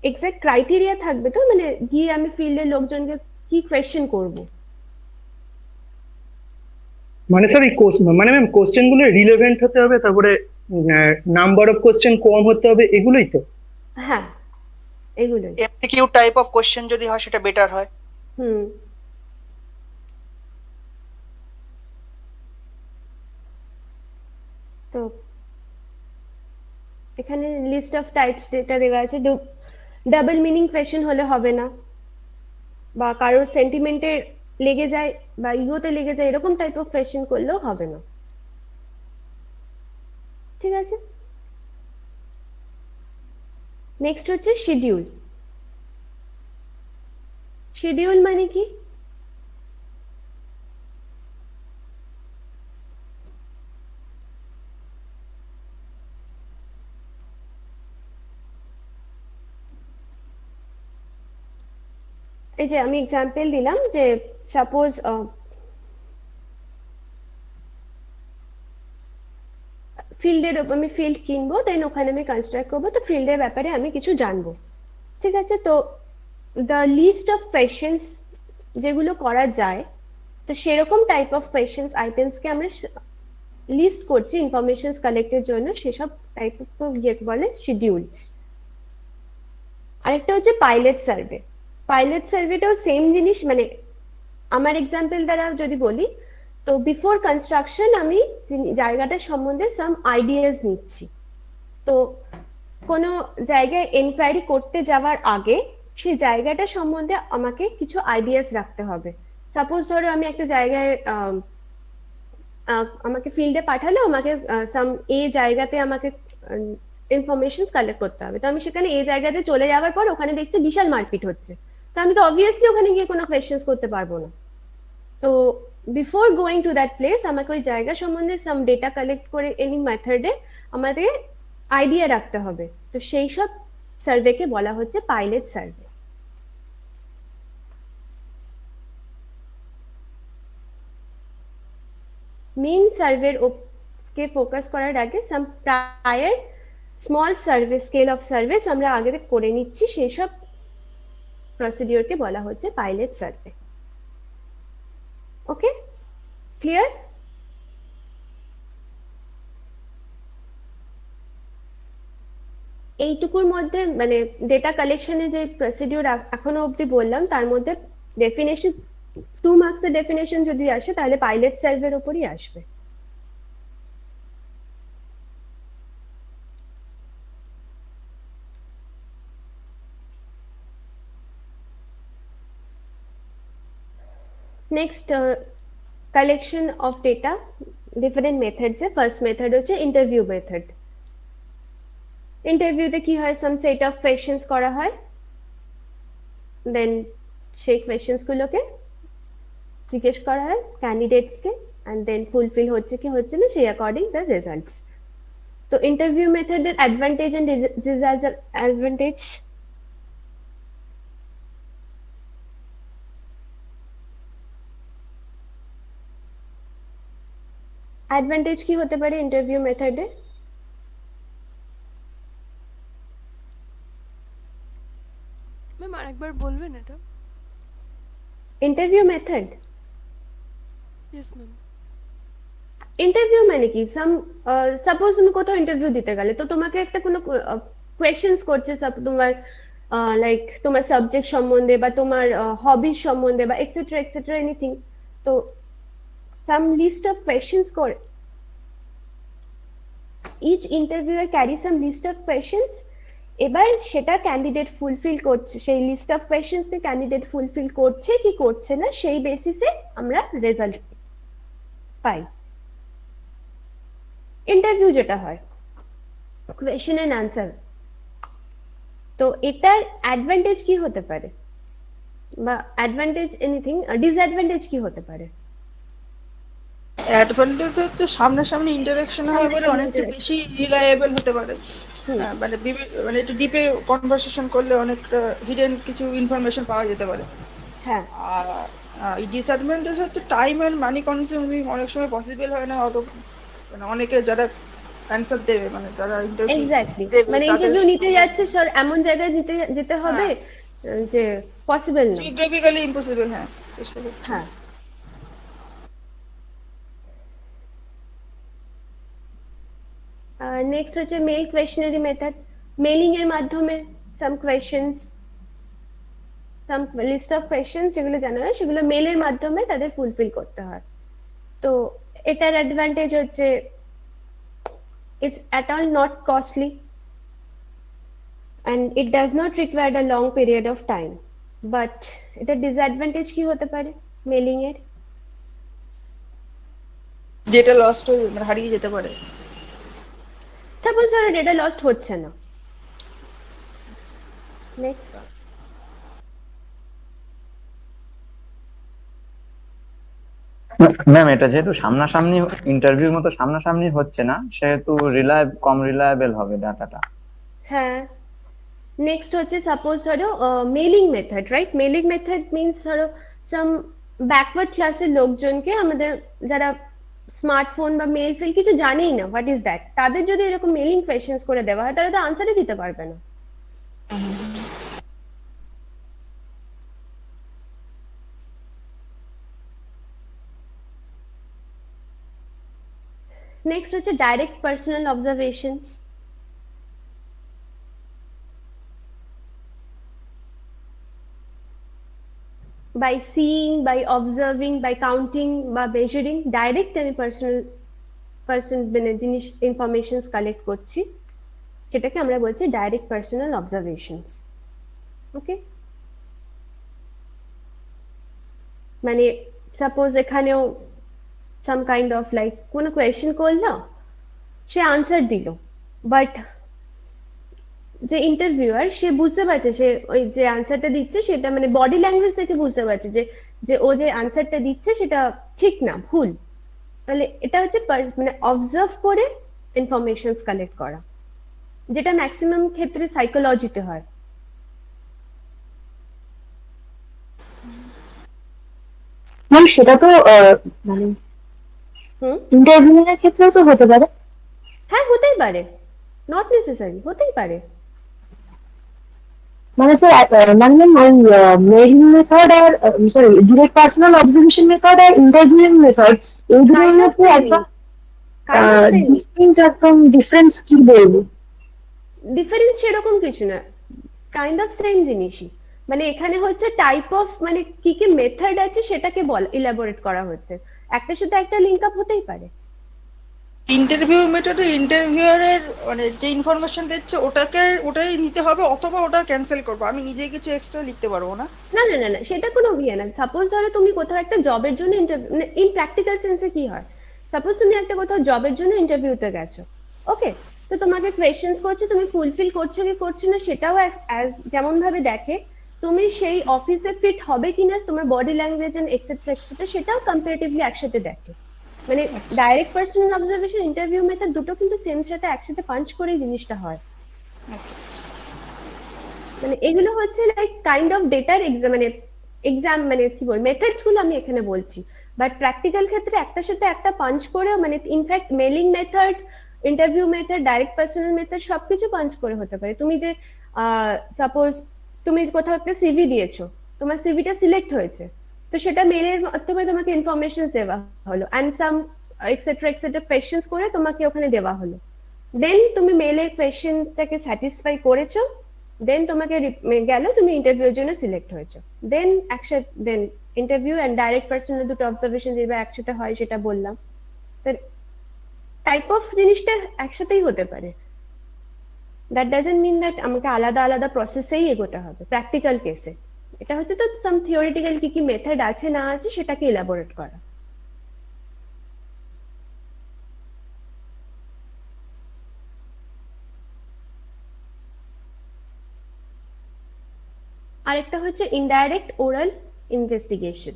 এক্সাক্ট ক্রাইটেরিয়া থাকবে তো, মানে গিয়ে আমি ফিল্ডের লোকজনকে কি কোয়েশ্চেন করব। মানে স্যার এই মানে ম্যাম কোশ্চেন গুলো রিলেভেন্ট হতে হবে, তারপরে নাম্বার অফ কোশ্চেন কম হতে হবে, এগুলোই তো। হ্যাঁ, এগুলোই। এমসিকিউ টাইপ অফ কোশ্চেন যদি হয় সেটা বেটার হয়। হুম। তো এখানে লিস্ট অফ টাইপস যেটা দেওয়া আছে, ডাবল মিনিং কোয়েশ্চেন হলে হবে না, বা কারোর সেন্টিমেন্টে লেগে যায় বা ইগোতে লেগে যায় এরকম টাইপ অফ কোয়েশ্চেন করলেও হবে না। ঠিক আছে, নেক্সট হচ্ছে শিডিউল। শিডিউল মানে কি? এই যে আমি এক্সাম্পল দিলাম যে সাপোজ ফিল্ডের আমি ফিল্ড কিনবো, দেন ওখানে আমি কনস্ট্রাক্ট করবো, তো ফিল্ডের ব্যাপারে আমি কিছু জানবো। ঠিক আছে, তো দ্য লিস্ট অফ কোয়েশ্চেন্স যেগুলো করা যায়, তো সেরকম টাইপ অফ কোয়েশ্চেন্স আইটেমসকে আমরা লিস্ট করছি ইনফরমেশন কালেক্টের জন্য, সেসব টাইপ অফ ইয়েকে বলে শিডিউলস। আরেকটা হচ্ছে পাইলট সার্ভে। পাইলট সার্ভেটাও সেম জিনিস, মানে আমার এক্সাম্পল দ্বারা যদি বলি, তো বিফোর কনস্ট্রাকশন আমি জায়গাটার সম্বন্ধে সাম আইডিয়াস নিচ্ছি। তো কোনো জায়গায় এনকোয়ারি করতে যাওয়ার আগে সেই জায়গাটা সম্বন্ধে আমাকে কিছু আইডিয়াস রাখতে হবে। সাপোজ ধরো আমি একটা জায়গায় আমাকে ফিল্ডে পাঠালো, আমাকে সাম এ জায়গাতে আমাকে ইনফরমেশন কালেক্ট করতে হবে। তো আমি সেখানে এই জায়গাতে চলে যাওয়ার পর ওখানে দেখছি বিশাল মারপিট হচ্ছে, তো আমি তো অবভিয়াসলি ওখানে গিয়ে কোনো কোয়েশ্চেন্স করতে পারবো না। তো before going to that place আমাকে ওই জায়গা সম্বন্ধে সাম ডেটা কালেক্ট করে এনি মেথডে আমাদের আইডিয়া রাখতে হবে। তো সেই সব সার্ভেকে বলা হচ্ছে পাইলট সার্ভে। মেইন সার্ভের কে ফোকাস করার আগে some prior small survey, scale of service আমরা আগে করে নিচ্ছি, সেই সব প্রসিডিওরকে বলা হচ্ছে পাইলট সার্ভে। Okay, clear? এইটুকুর মধ্যে মানে ডেটা কালেকশনে যে প্রসিডিওর এখনো অবধি বললাম, তার মধ্যে ডেফিনেশন 2 মার্কসের ডেফিনেশন যদি আসে তাহলে পাইলট সার্ভের উপরই আসবে। Next, collection of data different methods A. First method হচ্ছে ইন্টারভিউ মেথড। ইন্টারভিউতে কি হয়, সাম সেট অফ কোয়েশ্চেন্স করা হয়, দেন সেই কোয়েশ্চেন্স গুলোকে জিজ্ঞেস করা হয় ক্যান্ডিডেটসকে, এন্ড দেন ফুলফিল হচ্ছে কি হচ্ছে না সেই অ্যাকর্ডিং দ্য রেজাল্টস। তো ইন্টারভিউ মেথডের অ্যাডভান্টেজ এন্ড ডিসঅ্যাডভান্টেজ। অ্যাডভান্টেজ কি হতে পারে ইন্টারভিউ মেথডে? ম্যাম আরেকবার বলবেন এটা? Interview method, yes ma'am. Interview মানে কি, সাপোজ তুমি কোথাও ইন্টারভিউ দিতে গেলে, তো তোমাকে একটা কোনো কোয়েশ্চেন্স করছে, তোমার লাইক তোমার সাবজেক্ট সম্বন্ধে বা তোমার হবিজ সম্বন্ধে বা এক্সেট্রা এক্সেট্রা এনিথিং। তো সাম লিস্ট অফ কোয়েশ্চেন্স করে, each interviewer carry some list of questions. এবার সেটা ক্যান্ডিডেট ফুলফিল করছে, সেই লিস্ট অফ কোয়েশ্চেন্স কে ক্যান্ডিডেট ফুলফিল করছে কি করছে না সেই বেসিসে আমরা রেজাল্ট পাই। ইন্টারভিউ যেটা হয় কোয়েশ্চেন এন্ড আনসার, তো এটার অ্যাডভান্টেজ কি হতে পারে বা অ্যাডভান্টেজ এনিথিং, ডিসঅ্যাডভান্টেজ কি হতে পারে? অ্যাডভান্টেজ হচ্ছে সামনাসামনি ইন্টারাকশন হয় বলে সামনাসামনি অনেকটা interaction। বেশি রিলায়েবল হতে পারে। হুম। মানে মানে একটু ডিপে কনভারসেশন করলে অনেকটা হিডেন কিছু ইনফরমেশন পাওয়া যেতে পারে। হ্যাঁ, আর ডিসঅ্যাডভান্টেজ হচ্ছে টাইম এন্ড মানি কনজিউমিং, অনেক সময় পসিবল হয় না অত, মানে অনেকে যারা অ্যান্সার দেবে, মানে যারা ইন্টারভিউ এক্স্যাক্টলি, দেবে মানে তাদের ইন্টারভিউ নিতে যাচ্ছে স্যার এমন জায়গায় যেতে হবে যে পসিবল না। Geographically impossible. হ্যাঁ, হ্যাঁ, নেক্সট হচ্ছে মেল কোয়েশনারি মেথড, মেলিং এর মাধ্যমে some questions, some list of questions যেগুলো জানা হয় সেগুলো মেলের মাধ্যমে তাদের ফুলফিল করতে হয়। তো এটার অ্যাডভান্টেজ হচ্ছে it's at all not costly and it does not require a long period of time, but এটার ডিসঅ্যাডভান্টেজ কি হতে পারে মেলিং এর? ডেটা লস্ট হয়ে মানে হারিয়ে যেতে পারে। সাপোজ ধরো ডেটা লস্ট হচ্ছে না, নেক্সট। ম্যাম এটা যেহেতু সামনাসামনি ইন্টারভিউর মতো সামনাসামনি হচ্ছে না, সেহেতু কম রিলায়েবল হবে ডাটাটা। হ্যাঁ, নেক্সট হচ্ছে সাপোজ ধরো mailing method, right? Mailing method means ধরো সাম ব্যাকওয়ার্ড ক্লাসের লোকজনকে, আমাদের যারা স্মার্টফোন বা মেল ফেল কিছু জানেই না হোয়াট ইজ দ্যাট, তাদের যদি এরকম মেলিং কোয়েশ্চেন্স করে দেওয়া হয় তারা তো আনসারই দিতে পারবে না। নেক্সট হচ্ছে direct personal observations. by seeing, by observing, by counting বা measuring, ডাইরেক্ট আমি মানে জিনিস ইনফরমেশনস কালেক্ট করছি, সেটাকে আমরা বলছি ডাইরেক্ট পার্সোনাল অবজারভেশনস। ওকে, মানে সাপোজ এখানেও সাম কাইন্ড অফ লাইক কোনো কোয়েশ্চেন করলো, সে আনসার দিল, বাট যে ইন্টারভিউয়ার সে বুঝতে পারছে, সে ওই যে আনসারটা দিচ্ছে সেটা মানে বডি ল্যাঙ্গুয়েজ থেকে বুঝতে পারছে যে যে ও যে আনসারটা দিচ্ছে সেটা ঠিক না, ভুল। তাহলে এটা হচ্ছে মানে অবজার্ভ করে ইনফরমেশনস কালেক্ট করা, যেটা ম্যাক্সিমাম ক্ষেত্রে সাইকোলজিতে হয়। মানে সেটা তো মানে ইন্টারভিউ এর ক্ষেত্রেও তো হতে পারে। হ্যাঁ, হতেই পারে, নট নেসেসারি, হতেই পারে। মানে স্যার মানে ওই মেইলিং মেথড আর sorry direct personal observation method আর ইন্টারভিউইং মেথড এই দুটোর মধ্যে একদম ডিস্টিংক্ট, একদম ডিফারেন্স কি বলবো? ডিফারেন্স সেরকম কিছু না, কাইন্ড অফ সেম জিনিসই। মানে এখানে হচ্ছে টাইপ অফ মানে কি কি মেথড আছে সেটাকে ইলাবোরেট করা হচ্ছে, একটার সাথে একটা লিঙ্ক আপ হতেই পারে। ইন্টারভিউ মেথডে ইন্টারভিউয়ারের মানে যে ইনফরমেশন দিচ্ছে ওটাই নিতে হবে, অথবা ওটা ক্যান্সেল করবো, আমি নিজে কিছু এক্সট্রা লিখতে পারবো না। না না না না, সেটা কোনো ইয়ে না। সাপোজ ধরো তুমি কোথাও একটা জবের জন্য ইন প্র্যাকটিক্যাল সেন্সে কি হয়, সাপোজ তুমি একটা কোথাও জবের জন্য ইন্টারভিউতে গেছো, ওকে, তো তোমাকে কোয়েশ্চেন্স করছে, তুমি ফুলফিল করছো কি করছো না সেটাও যেমন ভাবে দেখে, তুমি সেই অফিসে ফিট হবে কিনা, তোমার body language and etcetera etcetera, সেটাও কম্পারেটিভলি একসাথে দেখে। মানে direct personal observation, interview method দুটো কিন্তু সেম সাথে একসাথে পাঞ্চ করে জিনিসটা হয়। মানে এগুলো হচ্ছে লাইক কাইন্ড অফ ডেটার এক্সাম মানে কি বল মেথডস গুলো আমি এখানে বলছি, বাট প্র্যাকটিক্যাল ক্ষেত্রে একটার সাথে একটা পাঞ্চ করে, মানে in fact mailing method, interview method, direct personal method সবকিছু পাঞ্চ করে হতে পারে। তুমি যে সাপোজ তুমি কোথাও একটা সিভি দিয়েছো, তোমার সিভিটা সিলেক্ট হয়েছে, তো সেটা মেলের মাধ্যমে তোমাকে ইনফরমেশন দেওয়া হলো and some etcetera etcetera questions করে তোমাকে ওখানে দেওয়া হলো, দেন তুমি মেলের কোয়েশ্চেনটাকে স্যাটিসফাই করেছো, দেন তোমাকে গেল, তুমি ইন্টারভিউর জন্য সিলেক্ট হয়েছো, দেন দেন ইন্টারভিউ এন্ড ডাইরেক্ট পার্সোনাল দুটো অবজারভেশন যেভাবে একসাথে হয় সেটা বললাম। টাইপ অফ জিনিসটা একসাথেই হতে পারে, দ্যাট ডাজন্ট মিন দ্যাট আমাকে আলাদা আলাদা প্রসেসেই এগোতে হবে প্র্যাকটিক্যাল কেসে। এটা হচ্ছে তো সাম থিওরিটিক্যাল কি কি মেথড আছে না আছে সেটাকে ইলাবোরেট করা। আরেকটা হচ্ছে ইনডাইরেক্ট ওরাল ইনভেস্টিগেশন।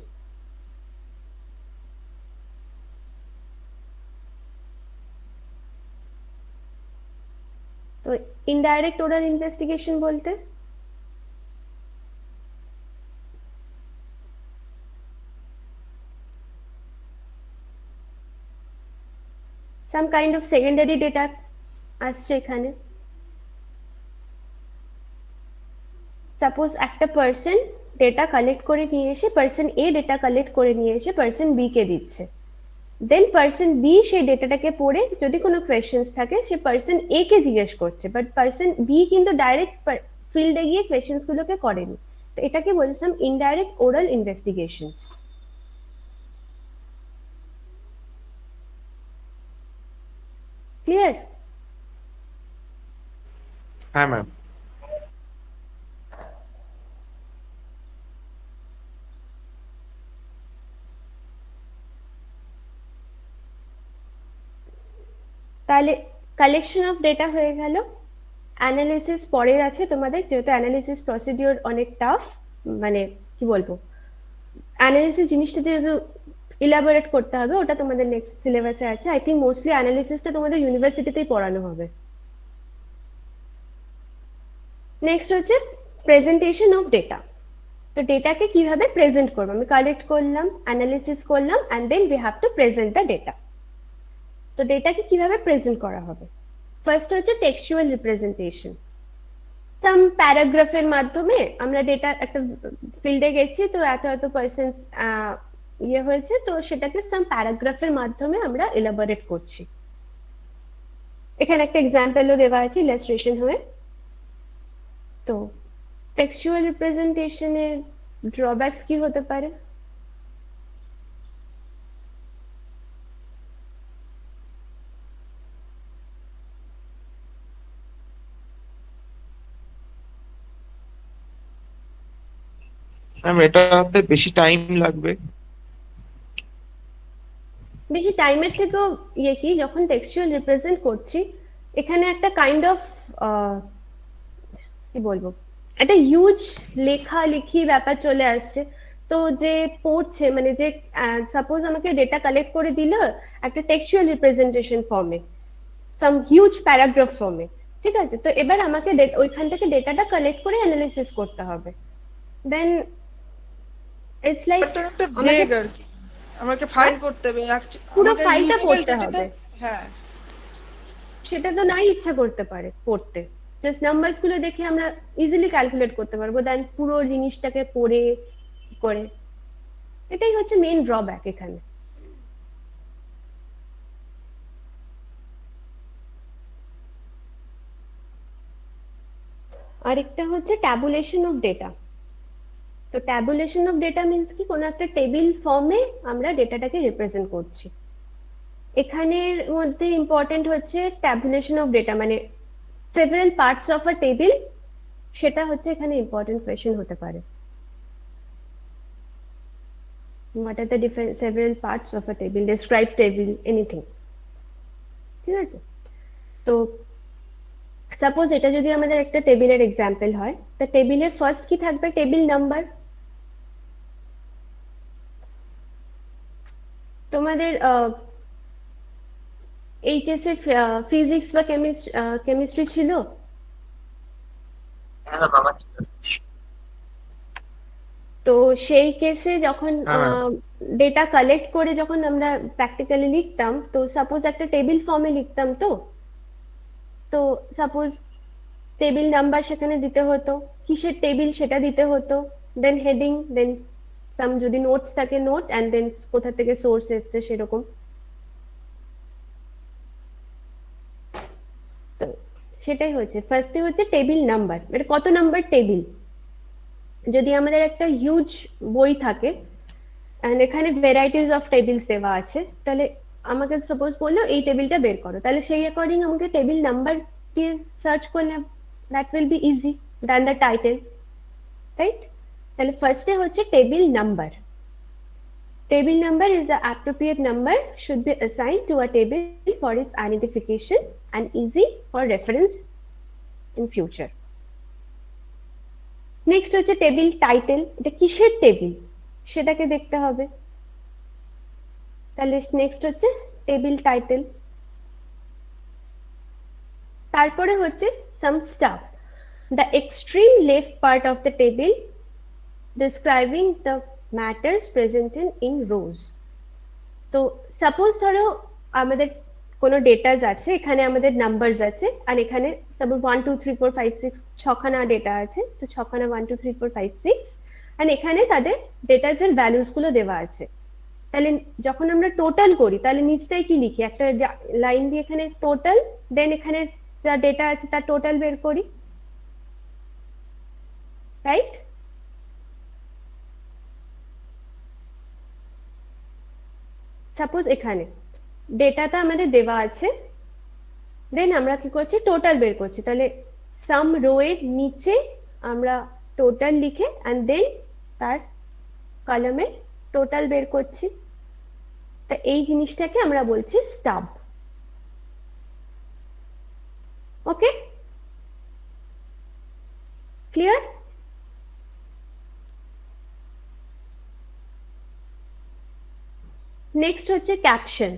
তো ইনডাইরেক্ট ওরাল ইনভেস্টিগেশন বলতে some kind of secondary data আসছে এখানে। সাপোজ একটা পার্সন ডেটা কালেক্ট করে নিয়ে এসে, পার্সন এ ডেটা কালেক্ট করে নিয়ে এসে পার্সন বি কে দিচ্ছে, দেন পার্সন বি সেই ডেটাটাকে পড়ে যদি কোনো কোয়েশ্চেন্স থাকে সে পার্সন এ কে জিজ্ঞেস করছে, বাট পার্সন বি কিন্তু ডাইরেক্ট ফিল্ডে গিয়ে কোয়েশ্চেন্স গুলোকে করেনি। তো এটাকে বলছিলাম ইনডাইরেক্ট ওরাল ইনভেস্টিগেশনস। ক্লিয়ার? হ্যাঁ ম্যাম। তাহলে কালেকশন অফ ডেটা হয়ে গেল। অ্যানালিসিস পরের আছে তোমাদের, যেহেতু অ্যানালিসিস প্রসিডিওর অনেক টাফ, মানে কি বলবো, অ্যানালিসিস জিনিসটা যেহেতু ইলাবোরেট করতে হবে, ওটা তোমাদের নেক্সট সিলেবাসে আছে। আই থিঙ্ক মোস্টলি অ্যানালিসিসটা তোমাদের ইউনিভার্সিটিতেই পড়ানো হবে। নেক্সট হচ্ছে প্রেজেন্টেশন অফ ডেটা। তো ডেটাকে কিভাবে প্রেজেন্ট করবো, আমি কালেক্ট করলাম, অ্যানালিসিস করলাম, and then we have to present the data. তো ডেটাকে কিভাবে প্রেজেন্ট করা হবে? ফার্স্ট হচ্ছে টেক্সচুয়াল রিপ্রেজেন্টেশন। সাম প্যারাগ্রাফের মাধ্যমে আমরা ডেটা একটা ফিল্ডে গেছি, তো এত এত পার্সেন্ট ইয়ে হয়েছে, তো সেটাকে সাম প্যারাগ্রাফের মাধ্যমে আমরা এলাবোরেট করছি। এখানে একটা এক্সাম্পলও দেওয়া আছে ইলাস্ট্রেশন হয়ে। তো টেক্সচুয়াল রিপ্রেজেন্টেশনের ড্রব্যাকস কি হতে পারে? ম্যাম এটাতে বেশি টাইম লাগবে। বেশি টাইমের থেকেও ইয়ে কি, যখন টেক্সচুয়াল রিপ্রেজেন্ট করছি এখানে একটা কাইন্ড অফ কি বলবো, একটা হিউজ লেখালেখি ব্যাপার চলে আসছে। তো যে পড়ছে, মানে যে সাপোজ আমাকে ডেটা কালেক্ট করে দিল একটা টেক্সচুয়াল রিপ্রেজেন্টেশন ফর্মে, সাম হিউজ প্যারাগ্রাফ ফর্মে, ঠিক আছে, তো এবার আমাকে ওইখান থেকে ডেটাটা কালেক্ট করে অ্যানালিসিস করতে হবে। দেন ইটস লাইক একটা ভেগ আর কি, আমাকে ফাইল করতে হবে, পুরো ফাইলটা পড়তে হবে। হ্যাঁ, সেটা তো নাই ইচ্ছা করতে পারে পড়তে, জাস্ট নাম্বারস গুলো দেখে আমরা ইজিলি ক্যালকুলেট করতে পারবো, দেন পুরো জিনিসটাকে পড়ে করে, এটাই হচ্ছে মেইন ড্রব্যাক এখানে। আরেকটা হচ্ছে ট্যাবুলেশন অফ ডেটা। তো ট্যাবুলেশন অফ ডেটা মিন্স কি, কোনো একটা টেবিল ফর্মে আমরা ডেটাটাকে রিপ্রেজেন্ট করছি। এখানের মধ্যে ইম্পর্টেন্ট হচ্ছে ট্যাবুলেশন অফ ডেটা, মানে several parts of a table, সেটা হচ্ছে এখানে ইম্পর্টেন্ট কোয়েশ্চেন হতে পারে। What are the different several parts of a table? Describe table, anything. ঠিক আছে? তো সাপোজ এটা যদি আমাদের একটা টেবিলের এক্সাম্পল হয়, তা টেবিলের ফার্স্ট কি থাকবে? Table number. তোমাদের এইচএস এ ফিজিক্স বা কেমিস্ট্রি ছিল? হ্যাঁ ম্যাম, আমার ছিল। তো সেই কেসে যখন ডেটা কালেক্ট করে যখন আমরা প্র্যাকটিক্যালি লিখতাম, তো সাপোজ একটা টেবিল ফর্মে লিখতাম, তো সাপোজ টেবিল নাম্বার সেখানে দিতে হতো, কিসের টেবিল সেটা দিতে হতো, দেন হেডিং, দেন সাম যদি নোটস থাকে নোট, এন্ড দেন কোথা থেকে সোর্স এসছে সেরকম। তো সেটাই হচ্ছে ফার্স্টে হচ্ছে টেবিল নাম্বার, মানে কত নাম্বার টেবিল। যদি আমাদের একটা হিউজ বই থাকে এন্ড এখানে ভ্যারাইটিস অফ টেবিলস দেওয়া আছে, তাহলে আমাকে সাপোজ বললো এই টেবিলটা বের করো, তাহলে সেই অ্যাকর্ডিং আমাকে টেবিল নাম্বার দিয়ে সার্চ করলে that will be easy than the title, right? তাহলে ফার্স্টে হচ্ছে table number. Table number is the appropriate number should be assigned to a table for its identification and easy for reference in future. Next হচ্ছে table title, এটা কিসের table সেটাকে দেখতে হবে। তাহলে নেক্সট হচ্ছে টেবিল টাইটেল। তারপরে হচ্ছে some stuff, the extreme left part of the table describing the matters presented in rows. তো সাপোজ ধরো আমাদের কোনো ডেটাস আছে, এখানে আমাদের নাম্বারস আছে, আর এখানে সাপোজ 1 2 3 4 5 6 ছখানা ডেটা আছে, তো ছখানা 1 2 3 4 5 6, আর এখানে তাদের ডেটাস এর ভ্যালুস গুলো দেওয়া আছে। তাহলে যখন আমরা টোটাল করি তাহলে নিচটাই কি লিখি, একটা লাইন দিয়ে এখানে টোটাল, দেন এখানে যা ডেটা আছে তার টোটাল বের করি, রাইট? সাপোজ এখানে ডেটাটা আমাদের দেওয়া আছে, দেন আমরা কি করছি, টোটাল বের করছি। তাহলে সাম রো এর নিচে আমরা টোটাল লিখে এন্ড দেন তার কলামে টোটাল বের করছি। তা এই জিনিসটাকে আমরা বলছি স্টাব। ওকে, ক্লিয়ার? নেক্সট হচ্ছে ক্যাপশন।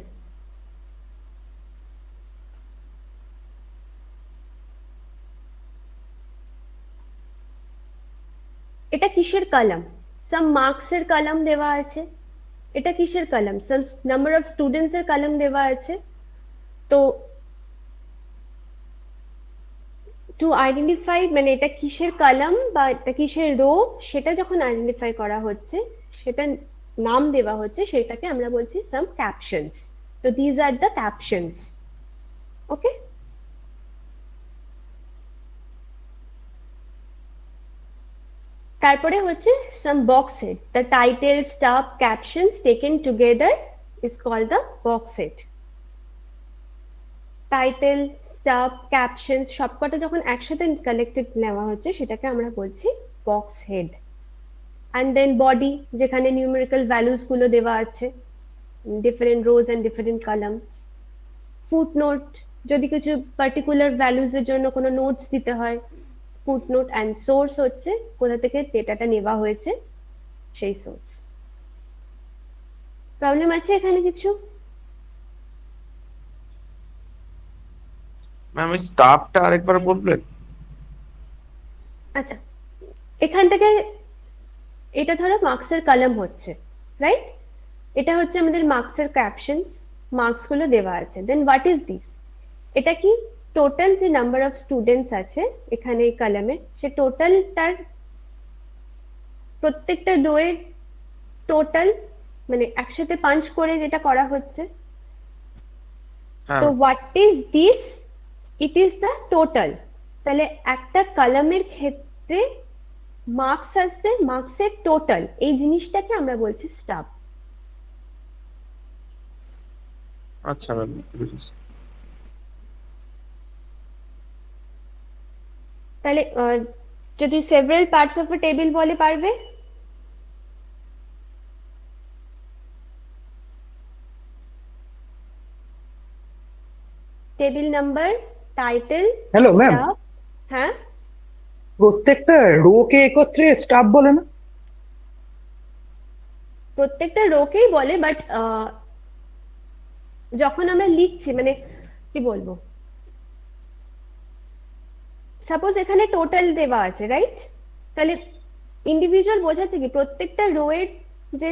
এটা কিসের কলাম? সাম মার্কস এর কলাম দেওয়া আছে। এটা কিসের column? Some number of students এর কলাম দেওয়া আছে। তো টু আইডেন্টিফাই মানে এটা কিসের কলাম বা এটা কিসের রো সেটা যখন আইডেন্টিফাই করা হচ্ছে, সেটা নাম দেওয়া হচ্ছে, সেটাকে আমরা বলছি সাম ক্যাপশনস। তো these are the captions. Okay, তারপরে হচ্ছে some box head. The title, stub, captions taken together is called the box head. Title, stub, captions সবকটা যখন একসাথে কালেক্টেড নেওয়া হচ্ছে সেটাকে আমরা বলছি box head. And then body, যেখানে নিউমেরিক্যাল ভ্যালুস গুলো দেওয়া আছে, different rows and different columns. Footnote, যদি কিছু পার্টিকুলার ভ্যালুস এর জন্য কোনো নোটস দিতে হয়, ফুটনোট। অ্যান্ড সোর্স হচ্ছে কোথা থেকে ডেটাটা নেওয়া হয়েছে, সেই সোর্স। প্রবলেম আছে এখানে কিছু? ম্যাম এই স্টাফটা আরেকবার বলবেন? আচ্ছা, এখান থেকে এটা ধরো মার্কসের কলাম হচ্ছে, রাইট? এটা হচ্ছে আমাদের মার্কসের ক্যাপশনস, মার্কস গুলো দেওয়া আছে। দেন হোয়াট ইজ দিস? এটা কি টোটাল যে নাম্বার অফ স্টুডেন্টস আছে এখানে এই কলামে, সে টোটালটার প্রত্যেকটা রো এর টোটাল, মানে একসাথে পাঞ্চ করে যেটা করা হচ্ছে। তো what is this? It is the total. তাহলে একটা কলামের ক্ষেত্রে মার্কস আসছে, মার্কসের টোটাল, এই জিনিসটাকে আমরা বলছি স্টাব। আচ্ছা ম্যাম, বুঝতে পেরেছি। তাহলে যদি several parts of a table বলে পারবে? Table number, title, hello ma'am, হ্যাঁ প্রত্যেকটা রো কে একত্রে স্টাফ বলে না? প্রত্যেকটা রোকেই বলে, বাট যখন আমরা লিখছি মানে কি বলবো, সাপোজ এখানে টোটাল দেওয়া আছে, রাইট? তাহলে ইন্ডিভিজুয়াল বোঝাচ্ছে কি প্রত্যেকটা রো এর যে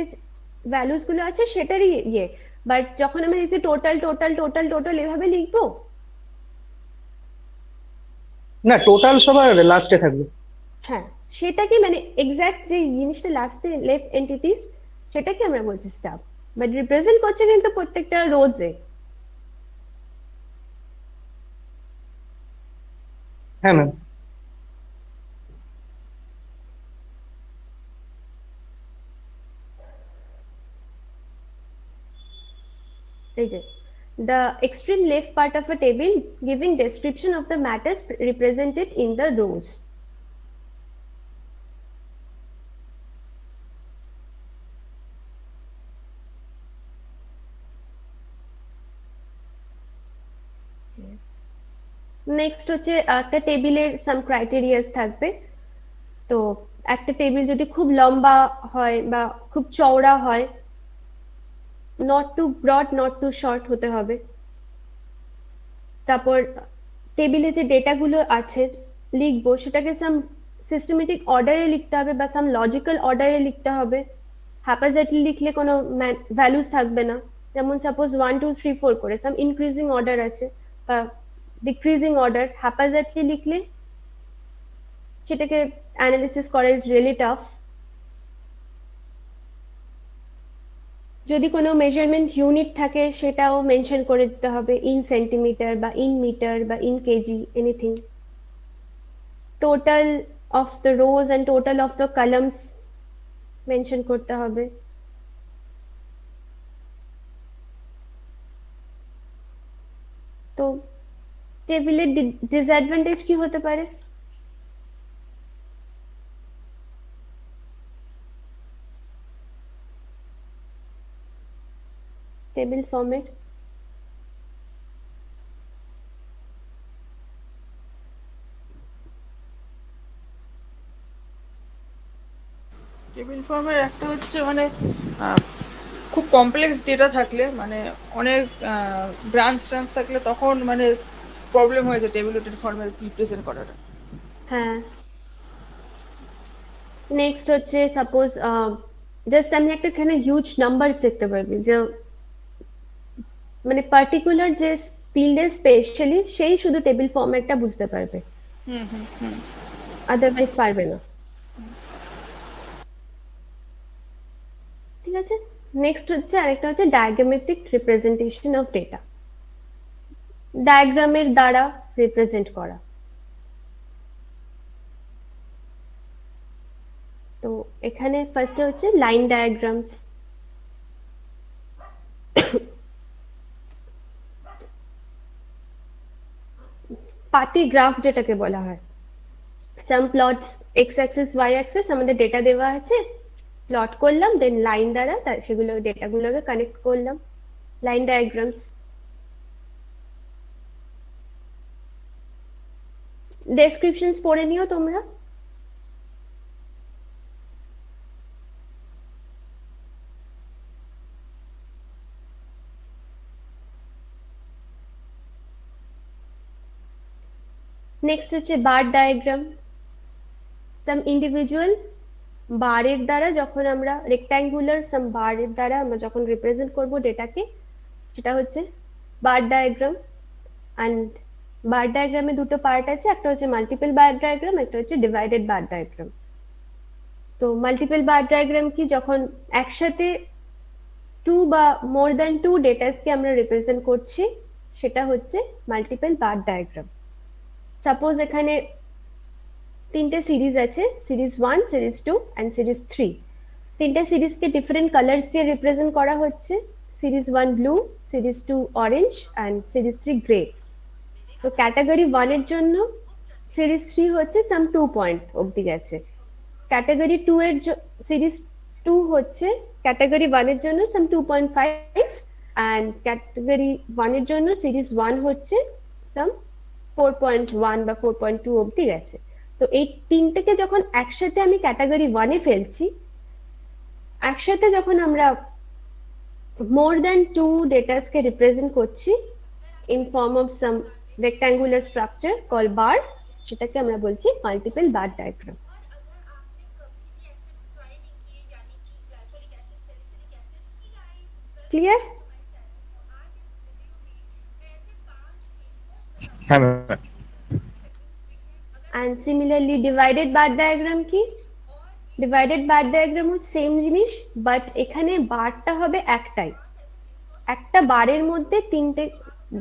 ভ্যালুস গুলো আছে সেটারই ইয়ে। বাট যখন আমরা লিখছি টোটাল টোটাল টোটাল টোটাল এভাবে লিখবো? না, টোটাল সবার লাস্টে থাকবে। হ্যাঁ, সেটাকে মানে এক্সাক্ট যে জিনিসটা লাস্টে লেফট এন্টিটিস, সেটাকে আমরা বলছি স্টাফ। বাট রিপ্রেজেন্ট করছে কিন্তু প্রত্যেকটা রোজে। হ্যাঁ ম্যাম। এই যে the extreme left part of a table giving description of the matters represented in the rows. Next হচ্ছে একটা টেবিলের সাম ক্রাইটেরিয়াস থাকবে। তো একটা টেবিল যদি খুব লম্বা হয় বা খুব চওড়া হয়, not too broad not too short হতে হবে। তারপর টেবিলে যে ডেটা গুলো আছে লিখবো সেটাকে সাম সিস্টেমেটিক অর্ডারে লিখতে হবে বা সাম লজিক্যাল অর্ডারে লিখতে হবে। হ্যাপাজার্ডলি লিখলে কোনো ভ্যালুস থাকবে না। যেমন সাপোজ 1 2 3 4 করে সাম ইনক্রিজিং অর্ডার আছে বা ডিক্রিজিং অর্ডার, হ্যাপাজার্ডলি লিখলে সেটাকে অ্যানালিসিস করা ইজ রিয়েলি টাফ। যদি কোনো মেজারমেন্ট ইউনিট থাকে সেটাও মেনশন করে দিতে হবে, ইন সেন্টিমিটার বা ইন মিটার বা in KG, anything. Total of the rose and total of the columns mention করতে হবে। তো টেবিলের ডিসঅ্যাডভান্টেজ কি হতে পারে? Table format. টেবিল ফর্মের একটা হচ্ছে মানে খুব কমপ্লেক্স ডেটা থাকলে, মানে অনেক ব্রাঞ্চ থাকলে তখন মানে প্রবলেম হয়ে যায় টেবিলেটেড ফর্মে রিপ্রেজেন্ট করাটা। হ্যাঁ। নেক্সট হচ্ছে সাপোজ জাস্ট আমি একটা এখানে হিউজ নাম্বার দেখতে পারবি, যে মানে পার্টিকুলার যে ফিল্ডের স্পেশালি সেই শুধু টেবিল ফরম্যাটটা বুঝতে পারবে, হুম হুম হুম। আদারওয়াইজ পারবে না। ঠিক আছে। নেক্সট হচ্ছে আরেকটা হচ্ছে ডায়াগ্রামেটিক রিপ্রেজেন্টেশন অফ ডেটা, ডায়াগ্রামের দ্বারা রিপ্রেজেন্ট করা। তো এখানে ফার্স্টে হচ্ছে লাইন ডায়াগ্রামস। পার্টি গ্রাফ যেটাকে বলা হয়, some plots X axis Y axis আমাদের ডেটা দেওয়া আছে, প্লট করলাম, দেন লাইন দ্বারা সেগুলো ডেটাগুলোকে কানেক্ট করলাম, লাইন ডায়াগ্রামস। ডেসক্রিপশনস পড়ে নিও তোমরা। নেক্সট হচ্ছে বার ডায়াগ্রাম। সাম ইন্ডিভিজুয়াল বারের দ্বারা যখন আমরা রেক্ট্যাঙ্গুলার সাম বারের দ্বারা আমরা যখন রিপ্রেজেন্ট করব ডেটাকে, সেটা হচ্ছে বার ডায়াগ্রাম। অ্যান্ড বার ডায়াগ্রামে দুটো পার্ট আছে, একটা হচ্ছে মাল্টিপল বার ডায়াগ্রাম, একটা হচ্ছে ডিভাইডেড বার ডায়াগ্রাম। তো মাল্টিপল বার ডায়াগ্রাম কি, যখন একসাথে টু বা মোর দ্যান টু ডেটাসকে আমরা রিপ্রেজেন্ট করছি, সেটা হচ্ছে মাল্টিপল বার ডায়াগ্রাম। সাপোজ এখানে তিনটে সিরিজ আছে, সিরিজ 1, সিরিজ 2 অ্যান্ড সিরিজ 3। তিনটে সিরিজকে ডিফারেন্ট কালার্স দিয়ে রিপ্রেজেন্ট করা হচ্ছে, series 1 blue, series 2 orange and series 3 grey. তো ক্যাটাগরি 1 এর জন্য সিরিজ 3 হচ্ছে সাম 2 পয়েন্ট অবধি গেছে, ক্যাটাগরি 2 এর সিরিজ 2 হচ্ছে ক্যাটাগরি 1 এর জন্য সাম 2.5 অ্যান্ড ক্যাটাগরি 1 এর জন্য সিরিজ 1 হচ্ছে সাম 4.1 বা 4.2 অবধি গেছে। তো এই তিনটেকে যখন একসাথে আমি ক্যাটাগরি 1 এ ফেলছি, একসাথে যখন আমরা মোর দ্যান 2 ডেটাসকে রিপ্রেজেন্ট করছি in form of some rectangular structure call bar, সেটাকে আমরা বলছি মাল্টিপল বার ডায়াগ্রাম। ক্লিয়ার? হ্যাঁ ma'am. And similarly divided bar diagram কি, ডিভাইডেড বার ডায়াগ্রামও সেম জিনিস, বাট এখানে বারটা হবে একটাই, একটা বারের মধ্যে তিনটে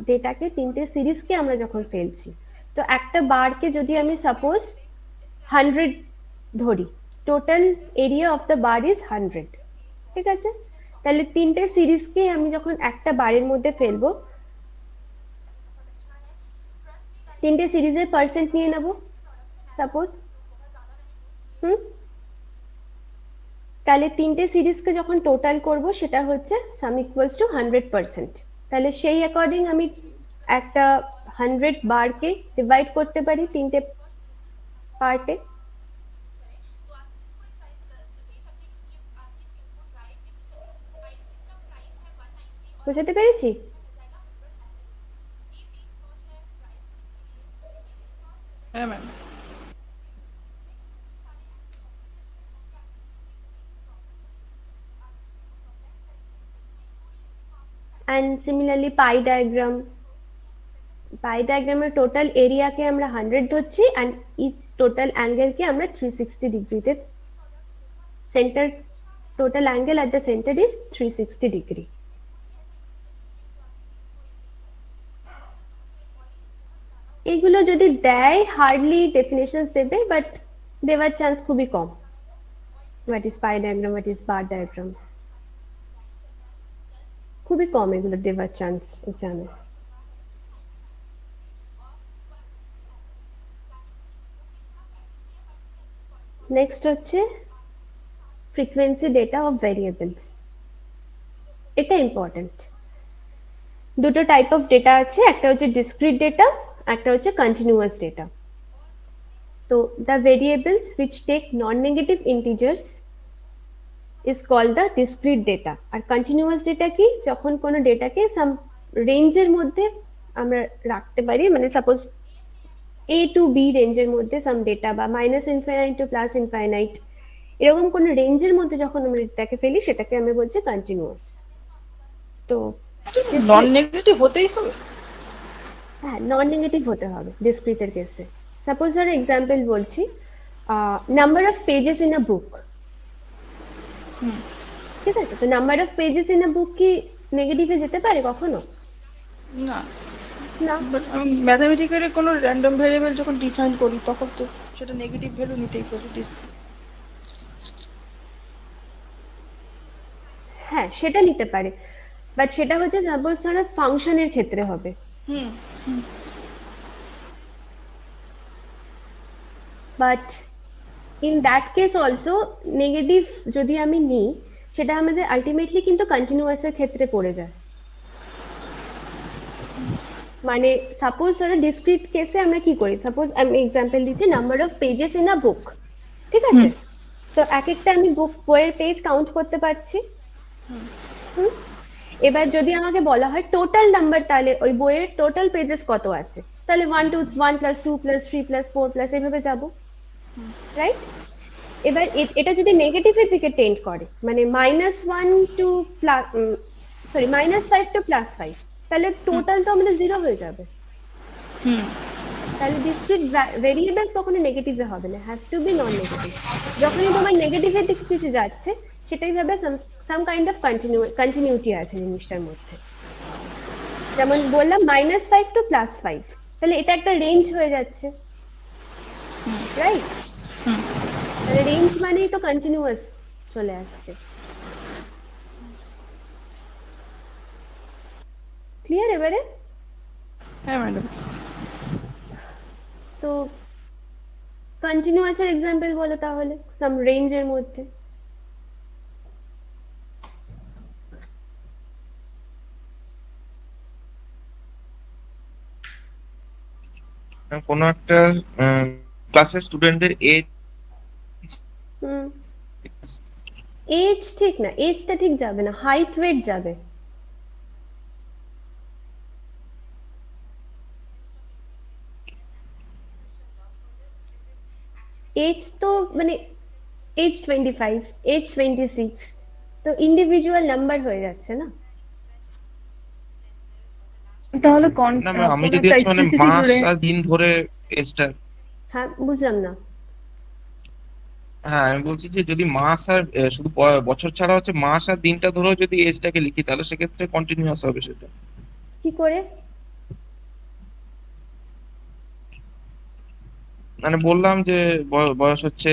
ডেটাকে, তিনটে সিরিজকে আমরা যখন ফেলছি, তো একটা বারকে যদি আমি সাপোজ 100 ধরি, total area of the bar is 100। ঠিক আছে, তাহলে তিনটে সিরিজকে আমি যখন একটা বারের মধ্যে ফেলবো, তিনটে সিরিজের পার্সেন্ট নিয়ে নেব সাপোজ। তাহলে তিনটে সিরিজকে যখন টোটাল করব, সেটা হচ্ছে সাম ইকুয়ালস টু 100%। তাহলে সেই অ্যাকর্ডিং আমি একটা 100 বারকে ডিভাইড করতে পারি তিনটে পার্টে। বুঝতে পেরেছি? হ্যাঁ ma'am. And similarly pie diagram, pie diagram এর টোটাল এরিয়াকে আমরা 100 ধরছি and each টোটাল অ্যাঙ্গেলকে আমরা 360 ডিগ্রিতে centre total angle at the center is 360 degree. এগুলো যদি দেয় হার্ডলি ডেফিনেশনস দেবে, বাট দেওয়ার চান্স খুবই কম। What is pie diagram, what is bar diagram, খুবই কম এগুলো দেওয়ার চান্স এক্সামে। নেক্সট হচ্ছে ফ্রিকোয়েন্সি ডেটা অফ ভেরিয়েবলস। এটা ইম্পর্টেন্ট। দুটো টাইপ অফ ডেটা আছে, একটা হচ্ছে ডিসক্রিট ডেটা, একটা হচ্ছে কন্টিনিউয়াস ডেটা। তো the variables which take non-negative integers is called the discrete data। আর কন্টিনিউয়াস ডেটা কি, যখন কোনো ডেটাকে সাম রেঞ্জের মধ্যে আমরা রাখতে পারি, মানে সাপোজ a to b রেঞ্জের মধ্যে সাম ডেটা, বা minus infinite to plus infinite, এরকম কোনো রেঞ্জের মধ্যে যখন আমরা ডেটাকে ফেলি সেটাকে আমরা বলছি কন্টিনিউয়াস। তো নন নেগেটিভ হতেই হবে। হ্যাঁ, নন নেগেটিভ হতে হবে ডিসক্রিটের কেসে। সাপোজ ধরো এক্সাম্পল বলছি, number of pages in a book, ঠিক আছে? তো number of pages in a book কি নেগেটিভে যেতে পারে কখনো? না, না। বাট আমি ম্যাথামেটিক্যালি কোনো র্যান্ডম ভেরিয়েবল যখন ডিফাইন করি তখন তো সেটা নেগেটিভ ভ্যালু নিতেই পারে। হ্যাঁ, সেটা নিতে পারে, বাট সেটা হচ্ছে সাপোজ ধরো ফাংশনের ক্ষেত্রে হবে। But in that case also negative যদি আমি নিই, সেটা আমাদের আলটিমেটলি কিন্তু কন্টিনিউয়াসের ক্ষেত্রে পড়ে যায়। মানে সাপোজ ধরো ডিসক্রিট কেসে আমরা কি করি, সাপোজ আমি এক্সাম্পল দিচ্ছি number of pages in a book, ঠিক আছে? তো এক একটা আমি বইয়ের পেজ কাউন্ট করতে পারছি। এবার যদি আমাকে বলা হয় টোটাল নাম্বার, তাহলে ওই বইয়ের টোটাল পেজেস কত আছে, তাহলে 1 + 2 + 3 + 4 + এইভাবে যাব, রাইট? এবার এটা যদি নেগেটিভের দিকে টেন্ড করে, মানে -1 টু -5 টু +5, তাহলে টোটাল তো আমাদের 0 হয়ে যাবে। তাহলে ডিসক্রিট ভেরিয়েবল কখনো নেগেটিভে হবে না, has to be non negative. যখনই তোমার নেগেটিভের দিকে কিছু যাচ্ছে, সেটাই ভাবে সাম কাইন্ড অফ কন্টিনিউটি আছে জিনিসটার মধ্যে। যেমন বললাম -5 টু +5, তাহলে এটা একটা রেঞ্জ হয়ে যাচ্ছে, রাইট? তাহলে রেঞ্জ মানেই তো কন্টিনিউয়াস চলে আসছে। ক্লিয়ার এবারে? হ্যাঁ ম্যাডাম। তো কন্টিনিউয়াসের এক্সাম্পল বলো তাহলে সাম রেঞ্জের মধ্যে। কোনো একটা ক্লাসের স্টুডেন্টদের এজ, এজ ঠিক না, এজটা ঠিক যাবে না, হাইট ওয়েট যাবে। এজ তো মানে এজ 25, এজ 26, তো ইন্ডিভিজুয়াল নাম্বার হয়ে যাচ্ছে না। তাহলে আমি যদি মানে মাস আর দিন ধরে এজটা, হ্যাঁ বুঝলাম না। হ্যাঁ আমি বলছি যে যদি মাস আর শুধু বছর ছাড়া হচ্ছে মাস আর দিনটা ধরেও যদি এজটাকে লিখি, তাহলে সেক্ষেত্রে কন্টিনিউয়াস হবে সেটা। কি করে? মানে বললাম যে বয়স হচ্ছে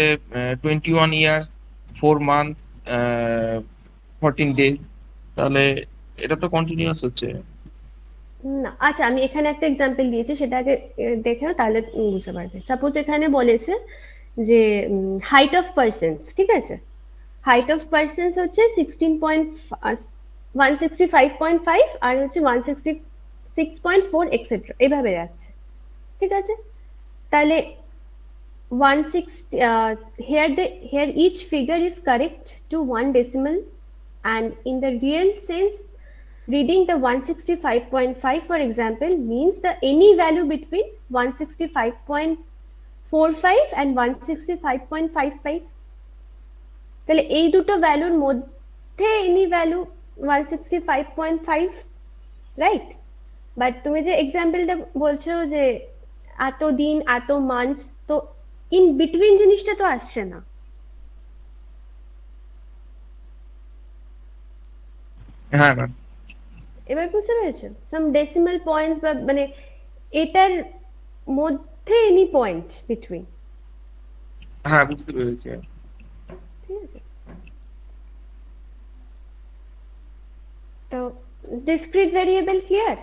21 ইয়ার্স 4 মান্থস 14 ডেজ, তাহলে এটা তো কন্টিনিউয়াস হচ্ছে না। আচ্ছা, আমি এখানে একটা এক্সাম্পল দিয়েছি, সেটা আগে দেখেও তাহলে বুঝতে পারবে। সাপোজ এখানে বলেছে যে হাইট অফ পার্সনস, ঠিক আছে? হাইট অফ পার্সনস হচ্ছে 165.5 আর হচ্ছে 166.4 এক্সেট্রা, এইভাবে যাচ্ছে, ঠিক আছে? তাহলে 160 here each figure is correct to 1 decimal, and in the real sense reading the 165.5 for example means the any value between 165.45 and 165.55, তাহলে এই দুটো ভ্যালুর মধ্যে এনি ভ্যালু 165.5, রাইট? বাট তুমি যে এক্সাম্পলটা বলছো যে এত দিন এত মান্থস, তো ইন বিটুইন জিনিসটা তো আসছে না। হ্যাঁ ম্যাম। এবার বুঝতে পেরেছো? সাম ডেসিমাল পয়েন্টস বা মানে এটার মধ্যে এনি পয়েন্ট বিটুইন, হ্যাঁ বুঝতে পেরেছি। ঠিক আছে? তো ডিসক্রিট ভেরিয়েবল ক্লিয়ার?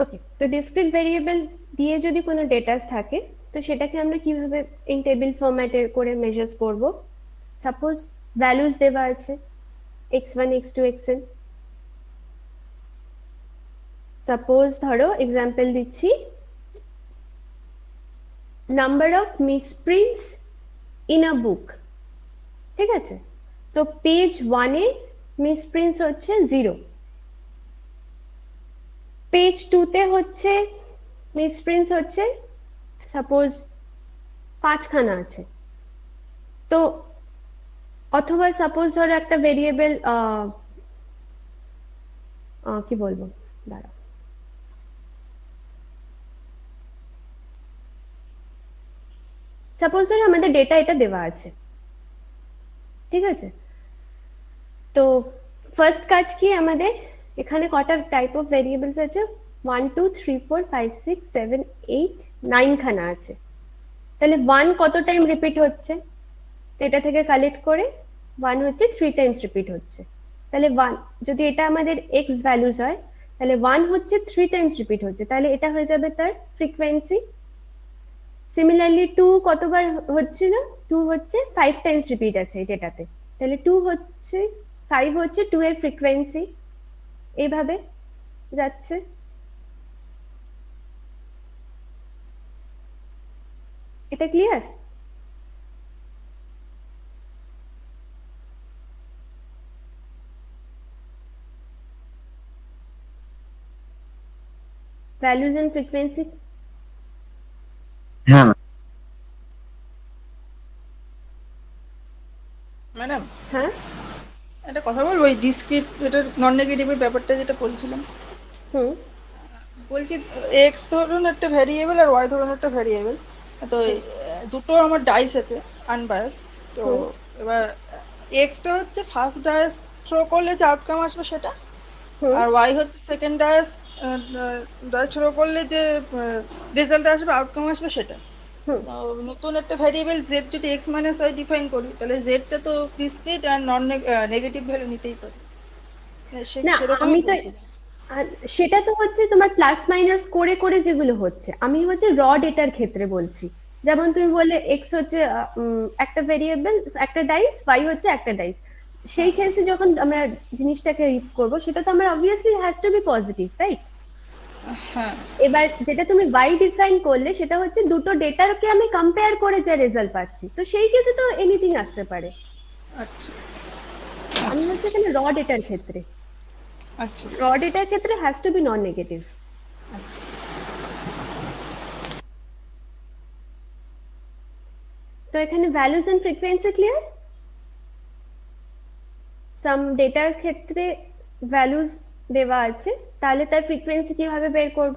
ওকে, তো ডিসক্রিট ভেরিয়েবল দিয়ে যদি কোনো ডেটা থাকে তো সেটাকে আমরা কিভাবে এই টেবিল ফরম্যাটে করে মেজার্স করব? সাপোজ ভ্যালুস দেওয়া আছে x1 x2 xn। সাপোজ ধরো এক্সাম্পল দিচ্ছি, number of মিসপ্রিন্টস in a book, ঠিক আছে? তো পেজ 1 এ মিসপ্রিন্টস হচ্ছে 0, পেজ 2 তে হচ্ছে মিসপ্রিন্টস হচ্ছে সাপোজ 5খানা আছে। তো অথবা সাপোজ ধরো একটা ভেরিয়েবল কি বলবো, দাঁড়াও, সাপোজ ধরো আমাদের ডেটা এটা দেওয়া আছে, ঠিক আছে? তো ফার্স্ট কাজ কি, আমাদের এখানে কটা টাইপ অফ ভেরিয়েবলস আছে? 1 2 3 4 5 6 7 8 9খানা আছে। তাহলে 1 কত টাইম রিপিট হচ্ছে? তো এটা থেকে কালেক্ট করে 1 হচ্ছে 3 টাইমস রিপিট হচ্ছে। তাহলে 1 যদি এটা আমাদের x ভ্যালুস হয় তাহলে 1 হচ্ছে 3 টাইমস রিপিট হচ্ছে, তাহলে এটা হয়ে যাবে তার ফ্রিকোয়েন্সি। সিমিলারলি 2 কতবার হচ্ছে না, 2 হচ্ছে 5 টাইমস রিপিট আছে এই ডেটাতে, তাহলে 2 হচ্ছে 5 হচ্ছে 2 এর ফ্রিকোয়েন্সি। এইভাবে যাচ্ছে। এটা ক্লিয়ার? Values and frequency. হ্যাঁ ম্যাডাম হ্যাঁ, একটা কথা বলবো, ওই ডিসক্রিট এটার নন নেগেটিভের ব্যাপারটা যেটা বলছিলাম, হুম, বলছি এক্স ধরুন একটা ভ্যারিয়েবল আর ওয়াই ধরুন একটা ভ্যারিয়েবল, তো দুটো আমার ডাইস আছে আনবায়াস। তো হুম, এবার এক্সটা হচ্ছে ফার্স্ট ডায়াস থ্রো করলে যে আউটকাম আসবে সেটা, হুম, আর ওয়াই হচ্ছে সেকেন্ড ডায়াস থ্রো করলে যে রেজাল্ট আসবে আউটকাম আসবে সেটা। হুম। তো নতুন একটা ভ্যারিয়েবল জেড যদি এক্স মাইনাস ওয়াই ডিফাইন করি তাহলে জেডটা তো ডিসক্রিট আর নন নেগেটিভ ভ্যালু নিতেই পারে। না, সেরকমই আমি তো বলছিলাম। আর সেটা তো হচ্ছে তোমার প্লাস মাইনাস করে করে যেগুলো হচ্ছে, আমি হচ্ছে র ডেটার ক্ষেত্রে বলছি। যেমন তুমি বললে এক্স হচ্ছে একটা ভেরিয়েবল, একটা ডাইস, ওয়াই হচ্ছে একটা ডাইস। সেই ক্ষেত্রে যখন আমরা জিনিসটাকে রিড করবো সেটা তো আমার obviously has to be positive, right? হ্যাঁ এবার যেটা তুমি ওয়াই ডিফাইন করলে সেটা হচ্ছে দুটো ডেটাকে আমি কম্পেয়ার করে যে রেজাল্ট পাচ্ছি, তো সেই কেসে তো এনিথিং আসতে পারে। আচ্ছা আমি হচ্ছে এখানে র ডেটার ক্ষেত্রে, আচ্ছা র ডেটার ক্ষেত্রে has to be non negative. আচ্ছা। তো এখানে values and frequency clear? Some ডেটার ক্ষেত্রে ভ্যালুস দেওয়া আছে, তাহলে তার ফ্রিকোয়েন্সি কিভাবে বের করব?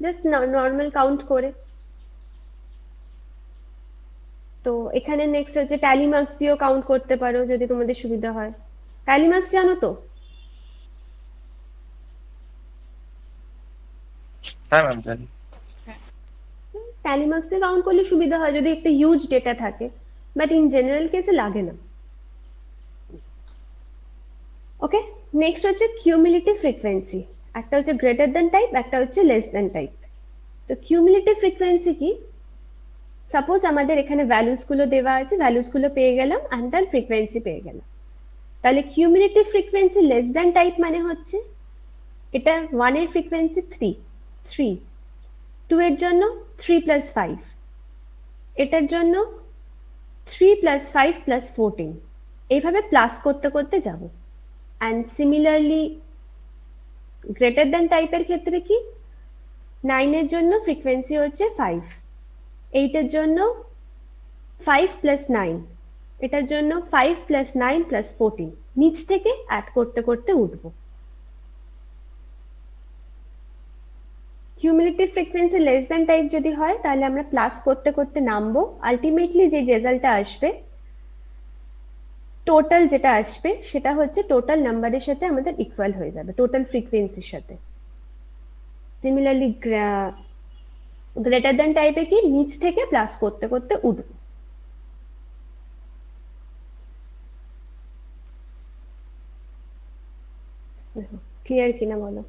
জাস্ট নর্মাল কাউন্ট করে। তো এখানে নেক্সট হচ্ছে ট্যালি মার্কস দিয়েও কাউন্ট করতে পারো যদি তোমাদের সুবিধা হয়। ট্যালি মার্কস জানো তো? হ্যাঁ ম্যাম জানি। ট্যালি মার্কসে কাউন্ট করলে সুবিধা হয় যদি একটা হিউজ ডেটা থাকে, বাট ইন জেনারেল কেসে লাগে না। ওকে, নেক্সট হচ্ছে কিউমুলেটিভ ফ্রিকোয়েন্সি। একটা হচ্ছে গ্রেটার দ্যান টাইপ, একটা হচ্ছে লেস দ্যান টাইপ। তো কিউমুলেটিভ ফ্রিকোয়েন্সি কি? সাপোজ আমাদের এখানে ভ্যালুস গুলো দেওয়া আছে, ভ্যালুস গুলো পেয়ে গেলাম অ্যান্ড তার ফ্রিকোয়েন্সি পেয়ে গেলাম। তাহলে cumulative frequency less than type মানে হচ্ছে এটা 1 এর ফ্রিকোয়েন্সি 3, 2 এর জন্য 3 প্লাস 5, এটার জন্য 3 প্লাস 5 প্লাস 14, এইভাবে প্লাস করতে করতে যাব। অ্যান্ড সিমিলারলি গ্রেটার দ্যান টাইপের ক্ষেত্রে কি, 9 এর জন্য ফ্রিকোয়েন্সি হচ্ছে 5, 8 এর জন্য 5 প্লাস 9, এটার জন্য 5 + 9 + 14 নিচ থেকে অ্যাড করতে করতে উঠবো। Cumulative frequency less than type যদি হয় তাহলে আমরা প্লাস করতে করতে নামবো, আলটিমেটলি যে রেজাল্টটা আসবে, টোটাল যেটা আসবে সেটা হচ্ছে টোটাল নাম্বারের সাথে আমাদের ইকুয়াল হয়ে যাবে, টোটাল ফ্রিকোয়েন্সির সাথে। সিমিলারলি গ্রেটার দ্যান টাইপে কি নিচ থেকে প্লাস করতে করতে উঠবো। ক্লিয়ার কিনা বলো?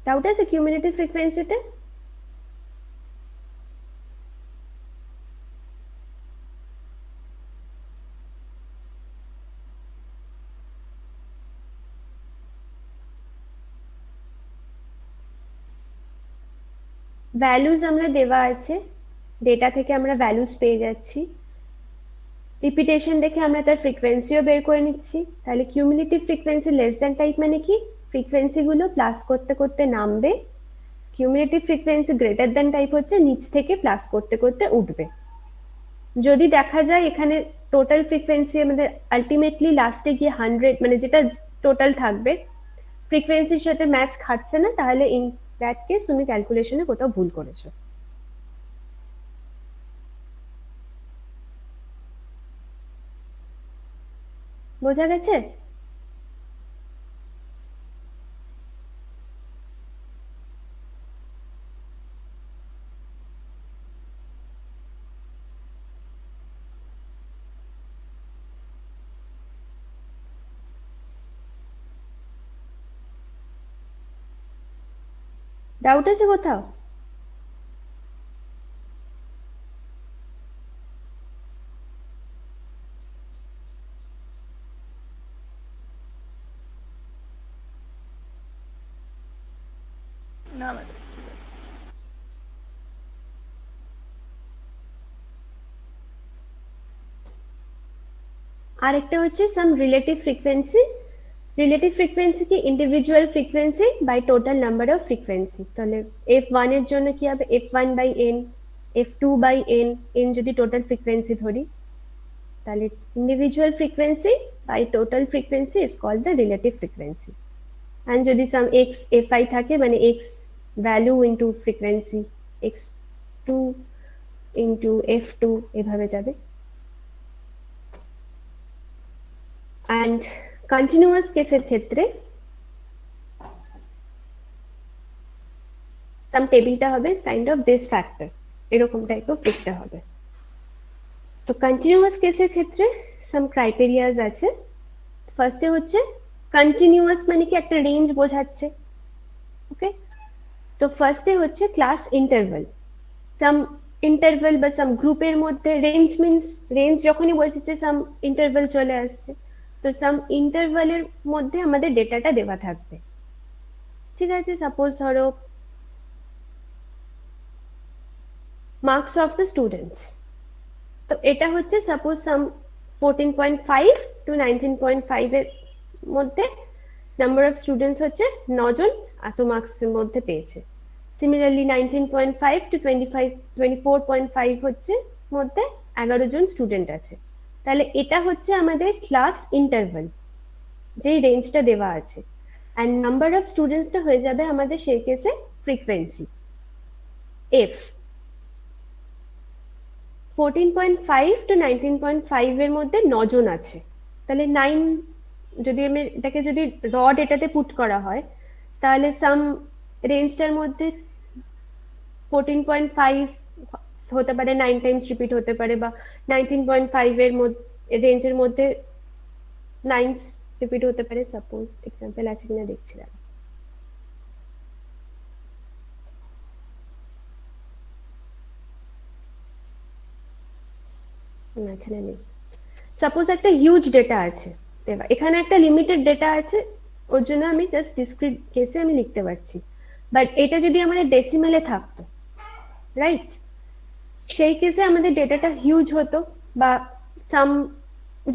ডাউট আছে কিউমুলেটিভ ফ্রিকোয়েন্সিতে? ভ্যালুজ আমরা দেওয়া আছে, ডেটা থেকে আমরা ভ্যালুজ পেয়ে যাচ্ছি, রিপিটেশন দেখে আমরা তার ফ্রিকোয়েন্সিও বের করে নিচ্ছি। তাহলে cumulative frequency less than type মানে কি, ফ্রিকোয়েন্সি গুলো প্লাস করতে করতে নামবে, cumulative frequency greater than type হচ্ছে নিচ থেকে প্লাস করতে করতে উঠবে। যদি দেখা যায় এখানে টোটাল ফ্রিকোয়েন্সি আমাদের আলটিমেটলি লাস্টে গিয়ে 100 মানে যেটা টোটাল থাকবে ফ্রিকোয়েন্সির সাথে ম্যাচ খাচ্ছে না, তাহলে ইন দ্যাট কেস তুমি ক্যালকুলেশনে কোথাও ভুল করেছো। বোঝা গেছে? ডাউট আছে কোথাও? না ম্যাডাম ঠিক আছে। আরেকটা হচ্ছে some relative frequency. Relative frequency কি individual frequency by total number of frequency. তাহলে f1 এর জন্য কি হবে f1/n, f2/n, n যদি টোটাল ফ্রিকোয়েন্সি ধরি, তাহলে individual frequency by total frequency is called the relative frequency. And যদি সাম x fi থাকে মানে x value into frequency, x2 into f2 এভাবে যাবে। অ্যান্ড কন্টিনিউয়াস কেসের ক্ষেত্রে সাম টেবিলটা হবে কাইন্ড অফ দিস ফ্যাক্টর, এরকম টাইপ অফ দেখতে হবে। তো কন্টিনিউয়াস কেসের ক্ষেত্রে সাম ক্রাইটেরিয়াস আছে। ফার্স্টে হচ্ছে কন্টিনিউয়াস মানে কি একটা রেঞ্জ বোঝাচ্ছে, ওকে। তো ফার্স্টে হচ্ছে ক্লাস ইন্টারভাল, সাম ইন্টারভাল বা সাম গ্রুপের মধ্যে রেঞ্জ মিনস রেঞ্জ যখনই বলছে যে সাম ইন্টারভাল চলে আসছে, তো সাম ইন্টারভালের মধ্যে আমাদের ডেটাটা দেওয়া থাকবে, ঠিক আছে। সাপোজ ধরো মার্কস অফ দ্য স্টুডেন্টস, তো এটা হচ্ছে সাপোজ সাম 14.5 to 19.5 এর মধ্যে নাম্বার অফ স্টুডেন্টস হচ্ছে 9 জন এত মার্কসের মধ্যে পেয়েছে। সিমিলারলি 19.5 to 24.5 হচ্ছে মধ্যে 11 জন স্টুডেন্ট আছে। তাহলে এটা হচ্ছে আমাদের ক্লাস ইন্টারভাল, যেই রেঞ্জটা দেওয়া আছে। অ্যান্ড নাম্বার অফ স্টুডেন্টসটা হয়ে যাবে আমাদের সেই কেসে ফ্রিকোয়েন্সি এফ। 14.5 to 19.5 এর মধ্যে 9 জন আছে, তাহলে 9 যদি আমি এটাকে যদি র ডেটাতে পুট করা হয় তাহলে সাম রেঞ্জটার মধ্যে 14.5 হতে পারে 9 টাইমস রিপিট হতে পারে, বা 19.5 এর মধ্যে রেঞ্জের মধ্যে 9 রিপিট হতে পারে। সাপোজ এক্সাম্পল আছে কিনা দেখছিলাম, এখানে নেই। সাপোজ একটা হিউজ ডেটা আছে, দেওয়া। এখানে একটা লিমিটেড ডেটা আছে, ওর জন্য আমি জাস্ট ডিসক্রিট কেসে আমি লিখতে পারছি। বাট এটা যদি আমাদের ডেসিমেলে থাকতো, রাইট, সেই কেসে আমাদের ডেটাটা হিউজ হতো, বা সাম,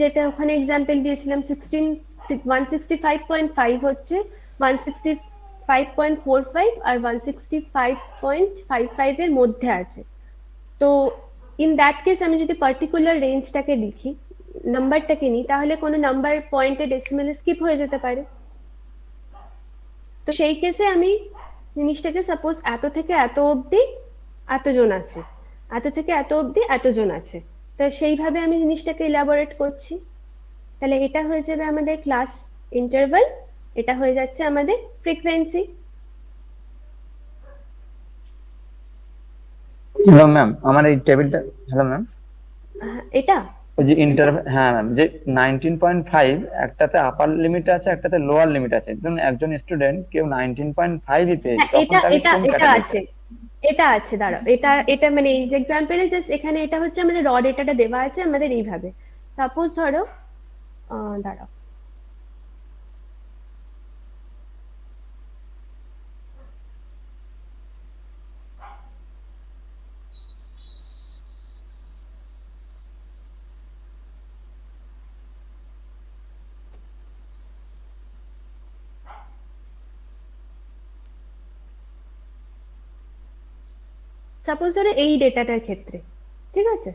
যেটা ওখানে এক্সাম্পল দিয়েছিলাম 165.5 হচ্ছে 165.45 আর 165.55 এর মধ্যে আছে। তো ইন দ্যাট কেস আমি যদি পার্টিকুলার রেঞ্জটাকে লিখি, নাম্বারটাকে নিই, তাহলে কোনো নাম্বার পয়েন্টে ডেসিমেলে স্কিপ হয়ে যেতে পারে। তো সেই কেসে আমি জিনিসটাকে সাপোজ এত থেকে এত অবধি এতজন আছে, এত থেকে এত অবধি এতজন আছে, তো সেইভাবে আমি জিনিসটাকে ইলাবোরেট করছি। তাহলে এটা হয়ে যাবে আমাদের ক্লাস ইন্টারভাল, এটা হয়ে যাচ্ছে আমাদের ফ্রিকোয়েন্সি। হ্যালো ম্যাম, আমার এই টেবিলটা, হ্যালো ম্যাম, এটা ওই যে হ্যাঁ ম্যাম, যে 19.5 একটাতে আপার লিমিট আছে, একটাতে লোয়ার লিমিট আছে। ধরুন একজন স্টুডেন্ট কেউ 19.5 পেয়েছে, হ্যাঁ, তখন তাকে এটা কোন এটা ক্যাটাগরি? আছে, এটা আছে, দাঁড়াও, এটা মানে এই এক্সাম্পলে জাস্ট এখানে এটা হচ্ছে আমাদের র ডেটাটা দেওয়া আছে আমাদের এইভাবে। সাপোজ ধরো দাঁড়াও, সাপোজ ধরো এই ডেটাটার ক্ষেত্রে, ঠিক আছে,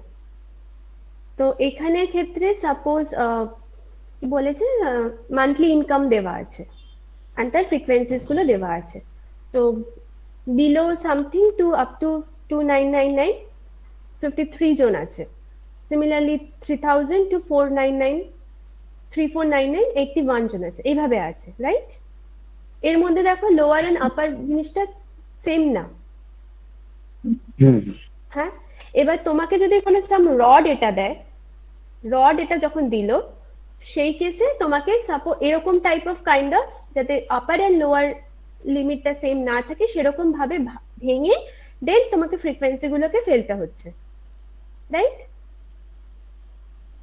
তো এখানের ক্ষেত্রে সাপোজ কি বলেছে, মান্থলি ইনকাম দেওয়া আছে আর তার ফ্রিকোয়েন্সিস গুলো দেওয়া আছে। তো below something to up to 2999 53 জন আছে। সিমিলারলি 3000 টু 499 3499 81 জন আছে, এইভাবে আছে, রাইট? এর মধ্যে দেখো লোয়ার এন্ড আপার জিনিসটা সেম না। হ্যাঁ, এবার তোমাকে যদি কোনো সাম র ডেটা দেয়, র ডেটা যখন দিল, সেই কেসে তোমাকে সাপোজ এরকম টাইপ অফ কাইন্ড অফ, যাতে আপার এন্ড লোয়ার লিমিটটা সেম না থাকে সেরকম ভাবে ভেঙে দেন তোমাকে ফ্রিকোয়েন্সি গুলোকে ফেলতে হচ্ছে, রাইট?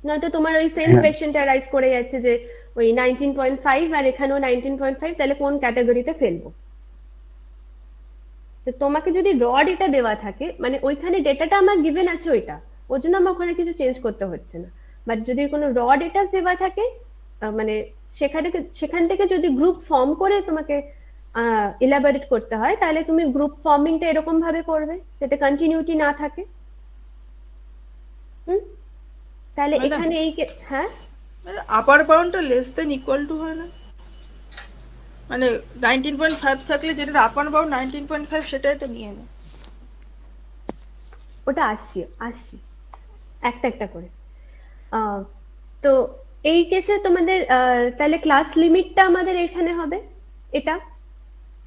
নয়তো তোমার ওই সেম কোয়েশ্চেনটা রাইজ করে যাচ্ছে যে ওই 19.5 আর এখানেও 19.5, তাহলে কোন ক্যাটাগরিতে ফেলবো? তো তোমাকে যদি র ডেটা দেওয়া থাকে, মানে ওইখানে ডেটাটা আমার গিভেন আছে ওইটা, ওর জন্য আমার ওখানে কিছু চেঞ্জ করতে হচ্ছে না। বাট যদি কোনো র ডেটা দেওয়া থাকে, মানে সেখান থেকে যদি গ্রুপ ফর্ম করে তোমাকে ইলাবোরেট করতে হয়, তাহলে তুমি গ্রুপ ফর্মিংটা এরকম ভাবে করবে যাতে কন্টিনিউটি না থাকে। তাহলে Madam? এখানে এই হ্যাঁ, আপার বাউন্ডটা লেস দেন ইকুয়াল টু হয় না? মানে 19.5 থাকলে যেটা আপার বাউন্ড 19.5 সেটাই তো নিয়ে নেয়। ওটা আসছি আসছি একটা একটা করে। তো এই কেসে তোমাদের তাহলে ক্লাস লিমিটটা আমাদের এখানে হবে এটা,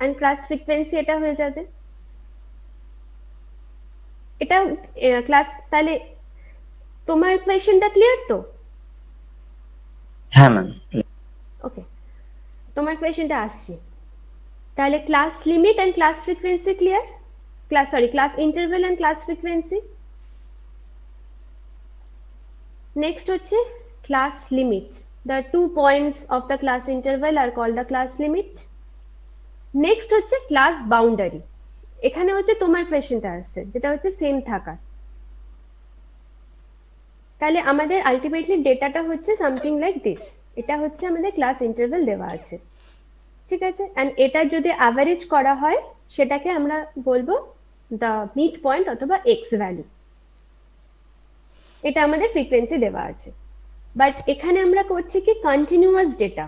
এন্ড ক্লাস ফ্রিকোয়েন্সি এটা হয়ে যাবে এটা ক্লাস। তাহলে তোমার কোয়েশ্চেনটা ক্লিয়ার তো? হ্যাঁ ম্যাম। ওকে, তোমার কোয়েশ্চেনটা আসছে। তাহলে class limit and class frequency clear? Class interval and class frequency. Next হচ্ছে class limit. The 2 points of the class interval are called the class limit. Next হচ্ছে ক্লাস বাউন্ডারি। এখানে হচ্ছে তোমার কোয়েশ্চেনটা আসছে, যেটা হচ্ছে সেম থাকা। তাহলে আমাদের আলটিমেটলি ডেটাটা হচ্ছে সামথিং লাইক দিস। এটা হচ্ছে আমাদের ক্লাস ইন্টারভেল দেওয়া আছে, ঠিক আছে? এন্ড এটা যদি অ্যাভারেজ করা হয়, সেটাকে আমরা বলবো দ্য মিড পয়েন্ট অথবা এক্স ভ্যালু। এটা আমাদের ফ্রিকোয়েন্সি দেওয়া আছে। বাট এখানে আমরা করছি কি কন্টিনিউয়াস ডেটা।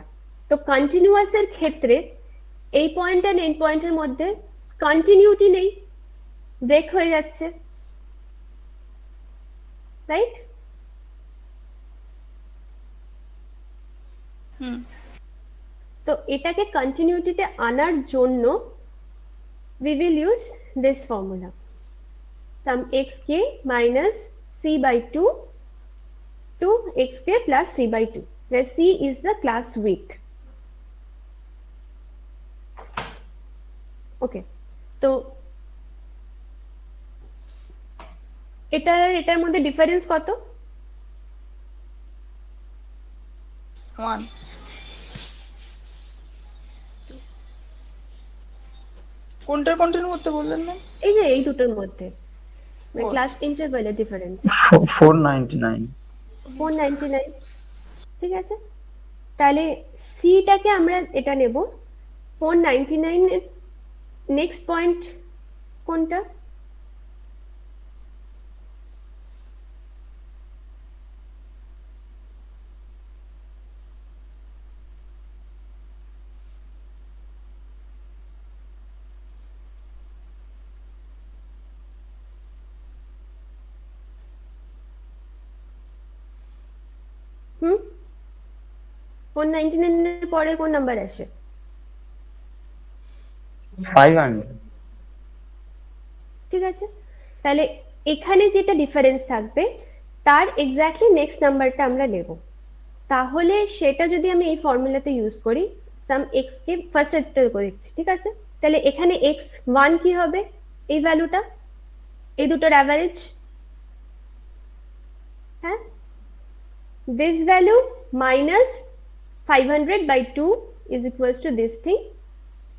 তো কন্টিনিউয়াস এর ক্ষেত্রে এই পয়েন্ট আর এন্ড পয়েন্টের মধ্যে কন্টিনিউটি নেই, ব্রেক হয়ে যাচ্ছে, রাইট? তো এটাকে কন্টিনিউটিতে আনার জন্য we will use this formula, sum xk minus c by 2 to xk plus c by 2, where c is the class width. ওকে, তো এটার মধ্যে ডিফারেন্স কত? ওয়ান। কোনটার কোনটার মধ্যে বললেন না? এই যে এই দুটোর মধ্যে Four. Class ইন্টারভ্যালের difference 499। 499। ঠিক আছে, তাহলে সিটাকে আমরা এটা নেব। 499 এর নেক্সট পয়েন্ট কোনটা? হুম, 499 এর পরে কোন নাম্বার আসে? 500। ঠিক আছে, তাহলে এখানে যেটা ডিফারেন্স থাকবে তার এক্স্যাক্টলি নেক্সট নাম্বারটা আমরা নেব। তাহলে সেটা যদি আমি এই ফর্মুলাতে ইউজ করি, সাম এক্স কে ফার্স্ট একটা করে দিচ্ছি, ঠিক আছে? তাহলে এখানে x1 কি হবে? এই ভ্যালুটা, এই দুটোর অ্যাভারেজ। হ্যাঁ, this value minus 500/2 is equals to this thing.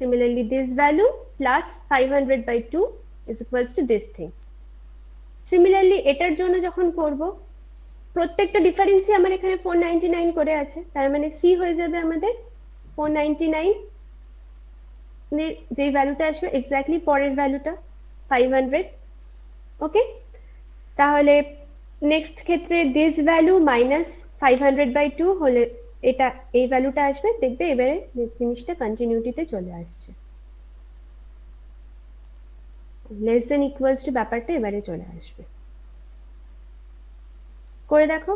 Similarly, this value plus 500/2 is equals to this thing. Similarly, এটার জন্য যখন করব, প্রত্যেকটা ডিফারেন্সই আমার এখানে 499 করে আছে, তার মানে সি হয়ে যাবে আমাদের 499 এর যে ভ্যালুটা আসবে এক্স্যাক্টলি পরের ভ্যালুটা 500। ওকে, তাহলে নেক্সট ক্ষেত্রে দিস ভ্যালু মাইনাস 500/2 হলে এটা এই ভ্যালুটা আসবে, দেখবে এবারে জিনিসটা কন্টিনিউটিতে চলে আসছে, লেস দেন ইকুয়ালস টু ব্যাপারটা এবারে চলে আসবে। করে দেখো।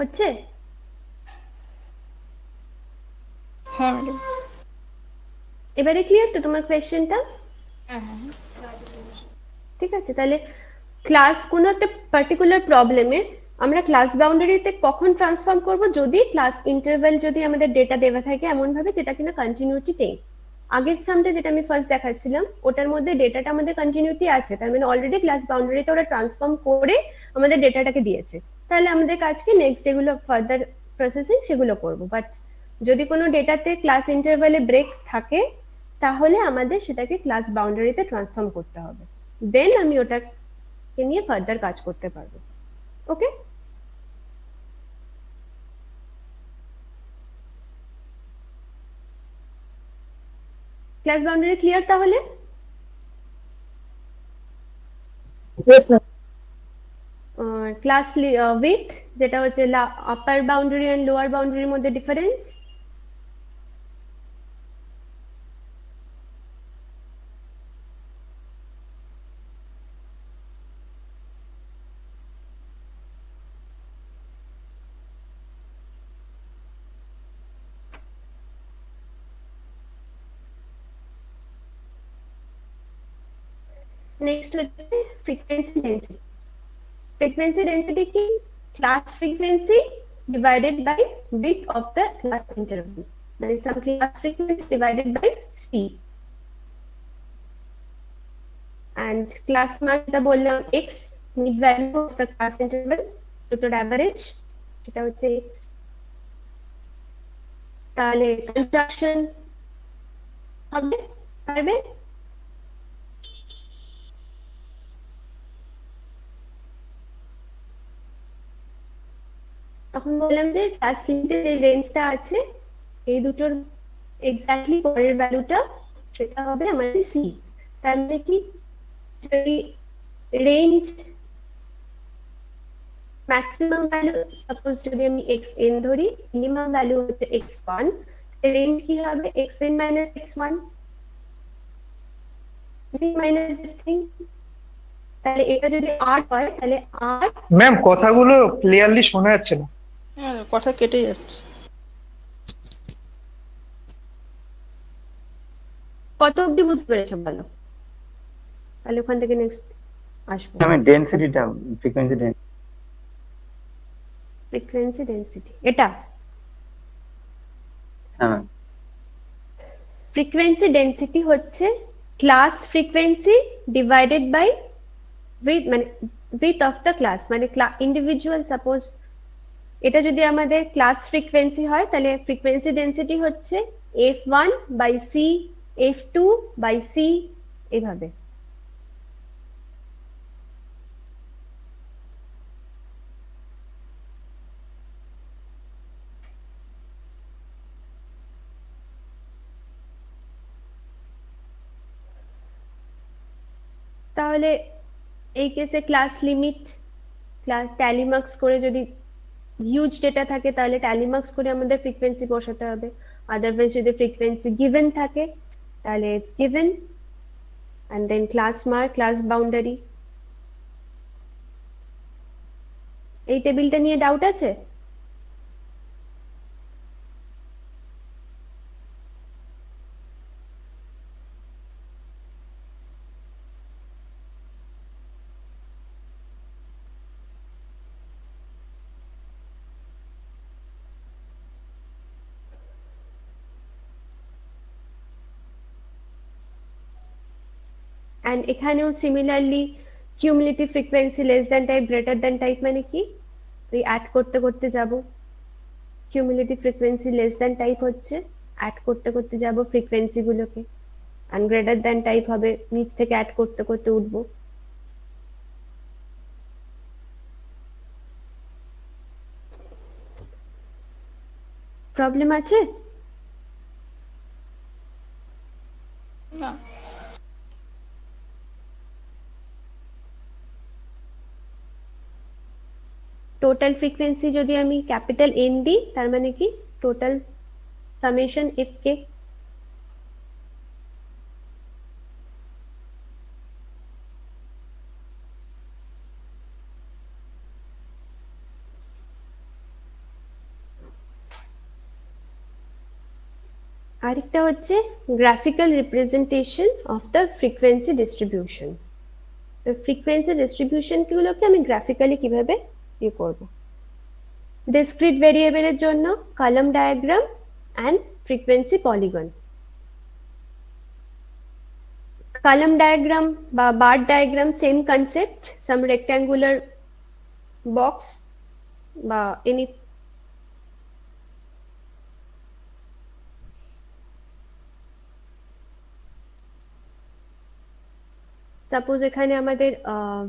হচ্ছে? হ্যাঁ ম্যাডাম। এবারে ক্লিয়ার তো তোমার কোয়েশ্চেনটা? হ্যাঁ হ্যাঁ। ঠিক আছে, তাহলে ক্লাস কোনো একটা পার্টিকুলার প্রবলেমে আমরা ক্লাস বাউন্ডারিতে কখন ট্রান্সফর্ম করব? যদি ক্লাস ইন্টারভ্যাল যদি আমাদের ডেটা দেওয়া থাকে এমন ভাবে যেটা কিনা কন্টিনিউটি নেই। আগের সামটা যেটা আমি ফার্স্ট দেখাচ্ছিলাম ওটার মধ্যে ডেটাটা আমাদের কন্টিনিউটি আছে, তার মানে অলরেডি ক্লাস বাউন্ডারিতে ওরা ট্রান্সফর্ম করে আমাদের ডেটাটাকে দিয়েছে, তাহলে আমাদের কাজকে নেক্সট যেগুলো ফার্দার প্রসেসিং সেগুলো করব। বাট যদি কোনো ডেটাতে ক্লাস ইন্টারভ্যালে ব্রেক থাকে তাহলে আমাদের সেটাকে ক্লাস বাউন্ডারিতে ট্রান্সফর্ম করতে হবে, দেন আমি ওটাকে নিয়ে ফার্দার কাজ করতে পারবো। ওকে, ক্লাস বাউন্ডারি ক্লিয়ার তাহলে? Yes, ma'am. ক্লাস উইথ যেটা হচ্ছে আপার বাউন্ডারি এন্ড লোয়ার বাউন্ডারির মধ্যে ডিফারেন্স। নেক্সট হচ্ছে ফ্রিকোয়েন্সি ডেন্সিটি। Frequency density কি? Class frequency divided by width of the class interval. That is some class frequency divided by C. And class মান যেটা বললাম x, mid value of the class interval, total average, এটা হচ্ছে x। তাহলে construction হবে, পারবে? তখন বললাম যে ক্লাস লিমিটে যে রেঞ্জটা আছে এই দুটোর এক্স্যাক্টলি পরের ভ্যালুটা সেটা হবে আমাদের সি। তার মানে কি, যদি রেঞ্জ ম্যাক্সিমাম ভ্যালু সাপোজ যদি আমি xn ধরি, মিনিমাম ভ্যালু হচ্ছে x1, রেঞ্জ কি হবে xn - x1 minus this thing, তাহলে এটা যদি আর হয় তাহলে আর ম্যাম কথাগুলো ক্লিয়ারলি শোনা যাচ্ছে না। হ্যাঁ, কথা কেটে যাচ্ছে। কত অবধি বুঝতে পেরেছো বলো, তাহলে ওখান থেকে নেক্সট আসবো। আমি ডেন্সিটিটা, ফ্রিকোয়েন্সি ফ্রিকোয়েন্সি ডেন্সিটি এটা হ্যাঁ ম্যাম। ফ্রিকোয়েন্সি ডেন্সিটি হচ্ছে class frequency divided by width, মানে উইথ অফ দ্য ক্লাস, মানে ইন্ডিভিজুয়াল, সাপোজ এটা যদি আমাদের ক্লাস ফ্রিকোয়েন্সি হয় তাহলে ফ্রিকোয়েন্সি ডেন্সিটি হচ্ছে f1 by C, f2 by C, এভাবে। তাহলে এই কেসে class limit, class tally marks করে, যদি হিউজ ডেটা থাকে তাহলে ট্যালি মার্কস করে আমাদের ফ্রিকোয়েন্সি বসাতে হবে। আদারওয়াইজ যদি ফ্রিকোয়েন্সি গিভেন থাকে তাহলে it's given and then class mark, class boundary। এই টেবিলটা নিয়ে ডাউট আছে? and এখানেও similarly cumulative frequency less than type greater than type মানে কি, ওই অ্যাড করতে করতে যাব। Cumulative frequency less than type হচ্ছে অ্যাড করতে করতে যাব ফ্রিকোয়েন্সি গুলোকে, আর গ্রেটার দ্যান টাইপ হবে নিচ থেকে অ্যাড করতে করতে উঠবো। প্রবলেম আছে? না, টোটাল ফ্রিকোয়েন্সি যদি আমি ক্যাপিটাল এন দিই তার মানে কি টোটাল সামেশন এফ কে। আরেকটা হচ্ছে graphical representation of the frequency distribution. তো ফ্রিকোয়েন্সি ডিস্ট্রিবিউশন গুলোকে আমি গ্রাফিক্যালি কিভাবে ইয়ে করব। ডিসক্রিট ভেরিয়েবলের জন্য column diagram and frequency polygon. Column diagram বা বার ডায়াগ্রাম সেম কনসেপ্ট, সাম রেক্ট্যাঙ্গুলার বক্স বা এনি সাপোজ এখানে আমাদের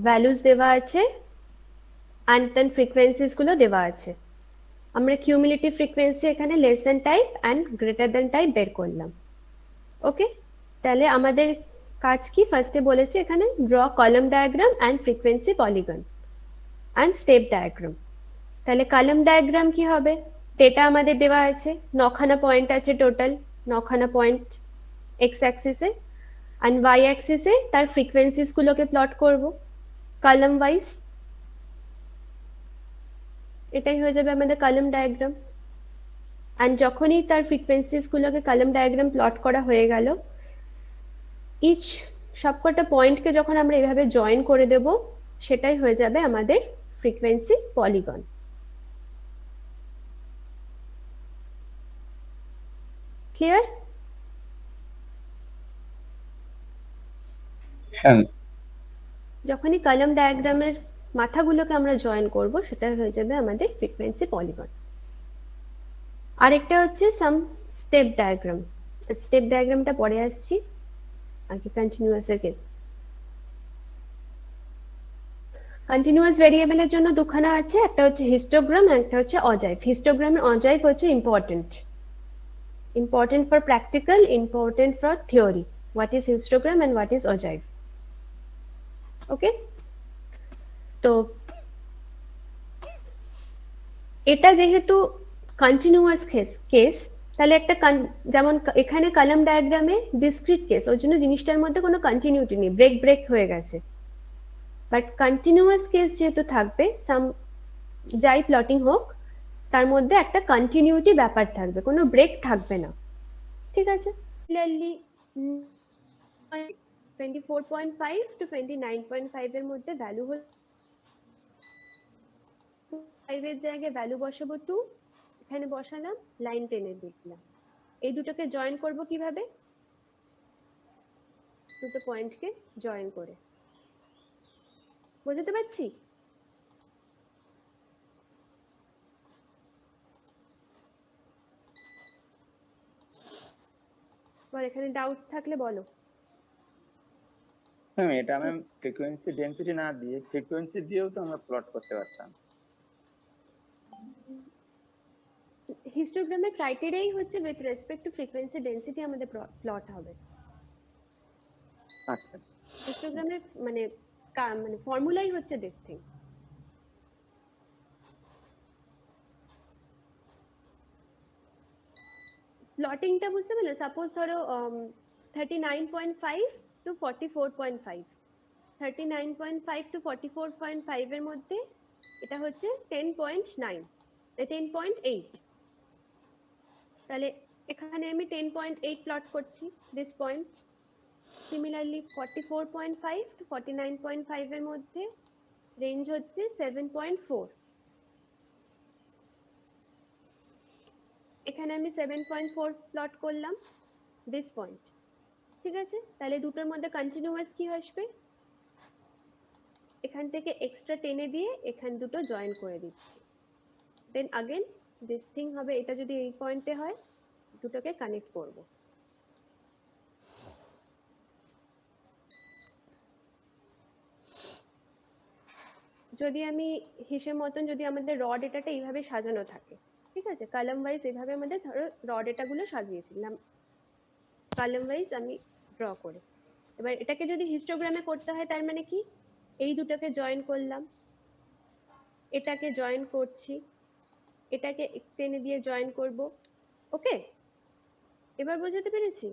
ভ্যালুস দেওয়া আছে and then frequencies গুলো দেওয়া আছে। আমরা কিউমুলেটিভ ফ্রিকোয়েন্সি এখানে less than type and greater than type বের করলাম। ওকে, তাহলে আমাদের কাজ কি, ফার্স্টে বলেছে এখানে draw column diagram and frequency polygon and step diagram. তাহলে কলাম ডায়াগ্রাম কি হবে, ডেটা আমাদের দেওয়া আছে, 9খানা পয়েন্ট আছে টোটাল, 9খানা পয়েন্ট এক্স অ্যাক্সিসে, and y অ্যাক্সিসে তার ফ্রিকোয়েন্সিস গুলোকে প্লট করব কলাম ওয়াইজ। এটাই হয়ে যাবে আমাদের কলাম ডায়াগ্রাম। and যখনই তার ফ্রিকোয়েন্সিস গুলোকে কলাম ডায়াগ্রাম প্লট করা হয়ে গেল, ইচ সবকটা পয়েন্টকে যখন আমরা এভাবে জয়েন করে দেব সেটাই হয়ে যাবে আমাদের ফ্রিকোয়েন্সি পলিগন। ক্লিয়ার? হ্যাঁ যখনই কলাম ডায়াগ্রামের মাথাগুলোকে আমরা জয়েন করব সেটা হয়ে যাবে আমাদের ফ্রিকোয়েন্সি পলিগন। আরেকটা হচ্ছে সাম স্টেপ ডায়াগ্রাম। স্টেপ ডায়াগ্রামটা পরে আসছি, আগে কন্টিনিউয়াস এর কেস। কন্টিনিউয়াস ভেরিয়েবলের জন্য দুখানা আছে, একটা হচ্ছে হিস্টোগ্রাম আর একটা হচ্ছে অজাইভ। হিস্টোগ্রামের অজাইভ হচ্ছে important, important for practical, important for theory. What is histogram and what is ogive? Okay, তো এটা যেহেতু কন্টিনিউয়াস কেস তাহলে একটা যেমন এখানে কলাম ডায়াগ্রামে ডিসক্রিট কেস, ওর জন্য জিনিসটার মধ্যে কোনো কন্টিনিউটি নেই, ব্রেক হয়ে গেছে। বাট কন্টিনিউয়াস কেস যেহেতু থাকবে, যাই প্লটিং হোক তার মধ্যে একটা কন্টিনিউটি ব্যাপার থাকবে, কোনো ব্রেক থাকবে না, ঠিক আছে। সিমিলারলি 24.5 to 29.5 এর মধ্যে ভ্যালু হল 5 এর জায়গায় ভ্যালু বসাবো 2, এখানে বসালাম, লাইন টেনে দিলাম। এই দুটোকে জয়েন করব কিভাবে? দুটো পয়েন্টকে জয়েন করে। বুঝতে পারছি? বল, এখানে ডাউট থাকলে বলো। ম্যাম এটা ম্যাম ফ্রিকোয়েন্সি ডেনসিটি না দিয়ে ফ্রিকোয়েন্সি দিয়েও তো আমরা প্লট করতে পারতাম। হিস্টোগ্রামের ক্রাইটেরিয়াই হচ্ছে with respect two frequency density আমাদের প্লট হবে। আচ্ছা, হিস্টোগ্রামের মানে মানে ফর্মুলাই হচ্ছে দিস থিং। প্লটিংটা বুঝতে পারলে, সাপোজ ধরো 39.5 to 44.5, 39.5 to 44.5 এর মধ্যে এটা হচ্ছে 10.9, 10.8। তাহলে এখানে আমি 10.8 প্লট করছি দিস পয়েন্ট। সিমিলারলি 44.5 to 49.5 এর মধ্যে রেঞ্জ হচ্ছে 7.4, এখানে আমি 7.4 প্লট করলাম দিস পয়েন্ট, ঠিক আছে। তাহলে দুটোর মধ্যে কন্টিনিউয়াস কি আসবে? এখান থেকে এক্সট্রা টেনে দিয়ে এখান দুটো জয়েন করে দিচ্ছি, দেন अगेन দিস থিং হবে। এটা যদি এই পয়েন্টে হয়, দুটোকে কানেক্ট করব। যদি আমি হিসেব মতন, যদি আমাদের র ডেটাটা এইভাবে সাজানো থাকে, ঠিক আছে, কলাম ওয়াইজ এভাবে আমাদের ধরো র ডেটাগুলো সাজিয়েছিলাম, কলাম ওয়াইজ আমি ড্র করে। এবার এটাকে যদি হিস্টোগ্রামে করতে হয়, তার মানে কি, এই দুটোকে জয়েন করলাম, এটাকে জয়েন করছি, এটাকে টেনে দিয়ে জয়েন করব। ওকে, এবার বোঝাতে পেরেছি?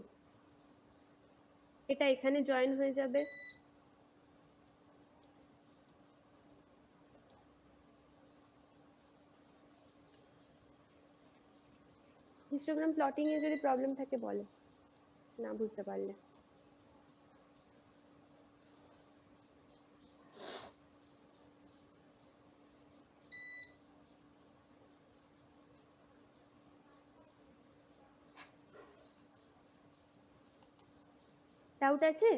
এটা এখানে জয়েন হয়ে যাবে, হিস্টোগ্রাম প্লটিং এ যদি প্রবলেম থাকে বলো, না বুঝতে পারলে। ডাউট আছে?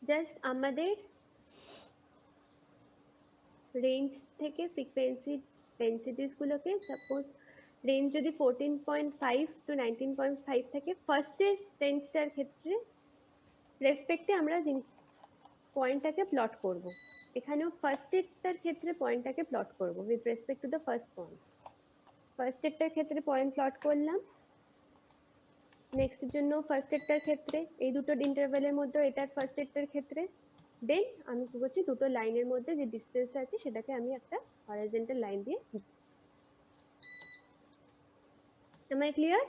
জাস্ট আমাদের রেঞ্জ থেকে ফ্রিকোয়েন্সি ডেনসিটিস গুলোকে, সাপোজ রেঞ্জ যদি 14.5 to 19.5 থাকে, ফার্স্টের রেঞ্জটার ক্ষেত্রে রেসপেক্টে আমরা পয়েন্টটাকে প্লট করব। এখানেও ফার্স্টেরটার ক্ষেত্রে পয়েন্টটাকে প্লট করব with respect to the first point. ফার্স্টেরটার ক্ষেত্রে পয়েন্ট প্লট করলাম, নেক্সটের জন্য ফার্স্টেরটার ক্ষেত্রে, এই দুটো ইন্টারভ্যালের মধ্যে এটার ফার্স্টেরটার ক্ষেত্রে, দেন আমি কি করছি, দুটো লাইনের মধ্যে যে ডিসটেন্স আছে সেটাকে আমি একটা হরাইজন্টাল লাইন দিয়ে। Am I clear?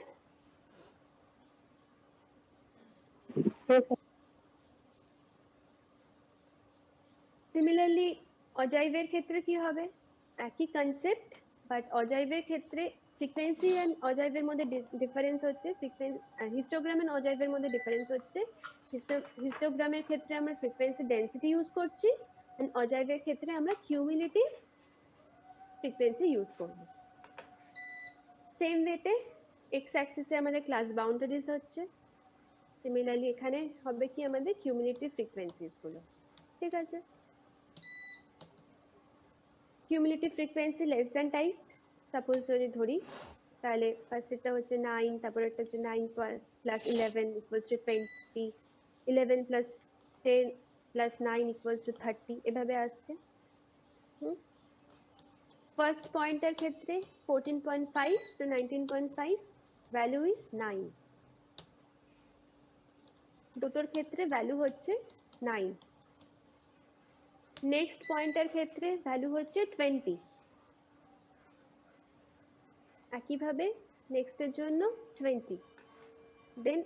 সিমিলারলি অজাইভের ক্ষেত্রে কি হবে? একই কনসেপ্ট, বাট অজাইভের ক্ষেত্রে ফ্রিকোয়েন্সি এন্ড অজাইভের মধ্যে ডিফারেন্স হচ্ছে, হিস্টোগ্রাম এন্ড অজাইভের মধ্যে ডিফারেন্স হচ্ছে। হিস্টোগ্রামের ক্ষেত্রে আমরা ফ্রিকোয়েন্সি ডেনসিটি ইউজ করছি, এন্ড অজাইভের ক্ষেত্রে আমরা কিউমুলেটিভ ফ্রিকোয়েন্সি ইউজ করব। সেম ওয়েতে এক্স অ্যাক্সিসে আমাদের ক্লাস বাউন্ডারিজ হচ্ছে, সিমিলারলি এখানে হবে কি আমাদের কিউমুলেটিভ ফ্রিকোয়েন্সিজ গুলো, ঠিক আছে। Cumulative frequency less than type, suppose যদি ধরি, তাহলে ফার্স্ট এটা হচ্ছে 9, তারপর এটা হচ্ছে 9 plus 11 equals to 20, 11 plus 10 plus 9 equals to 30, এভাবে আসছে। ফার্স্ট পয়েন্টের ক্ষেত্রে 14.5 to 19.5, ভ্যালু ইজ 9, দুটোর ক্ষেত্রে ভ্যালু হচ্ছে 9। নেক্সট পয়েন্টের ক্ষেত্রে ভ্যালু হচ্ছে 20। একইভাবে নেক্সট এর জন্য 20, দেন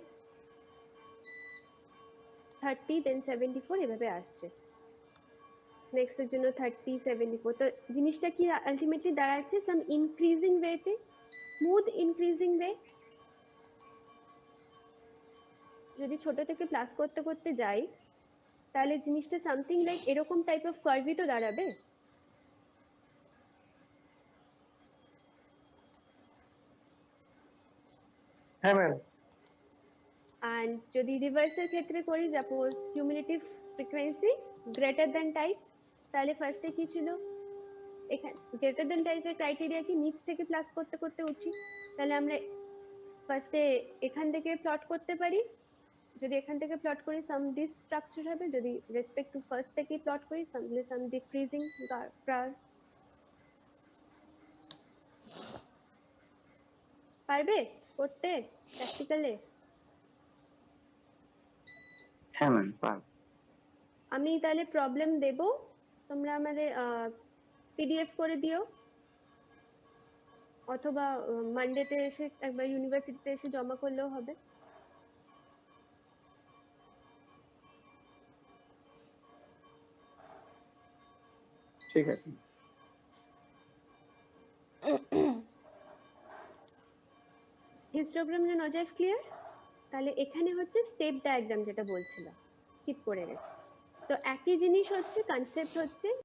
30, দেন 74 এভাবে আসছে। নেক্সট এর জন্য 30, 74। তো জিনিসটা কি আলটিমেটলি দাঁড়াচ্ছে সাম ইনক্রিজিং ওয়েতে, স্মুথ ইনক্রিজিং ওয়ে। যদি ছোট থেকে প্লাস করতে করতে যাই তাহলে জিনিসটা সামথিং লাইক এরকম টাইপ অফ কার্ভই তো দাঁড়াবে। হ্যাঁ ম্যাম। অ্যান্ড যদি রিভার্সের ক্ষেত্রে করি, suppose cumulative frequency greater than type, তাহলে ফার্স্টে কি ছিল, এখানে গ্রেটার দ্যান টাইপের ক্রাইটেরিয়া কি নিচ থেকে প্লাস করতে করতে উঠি, তাহলে আমরা ফার্স্টে এখান থেকে প্লট করতে পারি। যদি এখান থেকে প্লট করি সাম ডিস স্ট্রাকচার হবে, যদি রেসপেক্ট টু ফার্স্ট থেকে প্লট করি সাম ডিক্রিজিং গ্রাফ। পারবে করতে প্র্যাকটিক্যালে? হ্যাঁ ম্যাম পারবো। আমি তাহলে প্রবলেম দেব, তোমরা আমাদের পিডিএফ করে দিও, অথবা মানডেতে এসে একবার ইউনিভার্সিটিতে এসে জমা করলেও হবে। ঠিক আছে। হিস্টোগ্রাম যে নজর ক্লিয়ার? তাহলে এখানে হচ্ছে স্টেপ ডায়াগ্রাম যেটা বলছিলাম, স্কিপ করে গেছে। তো একই জিনিস হচ্ছে, কনসেপ্ট হচ্ছে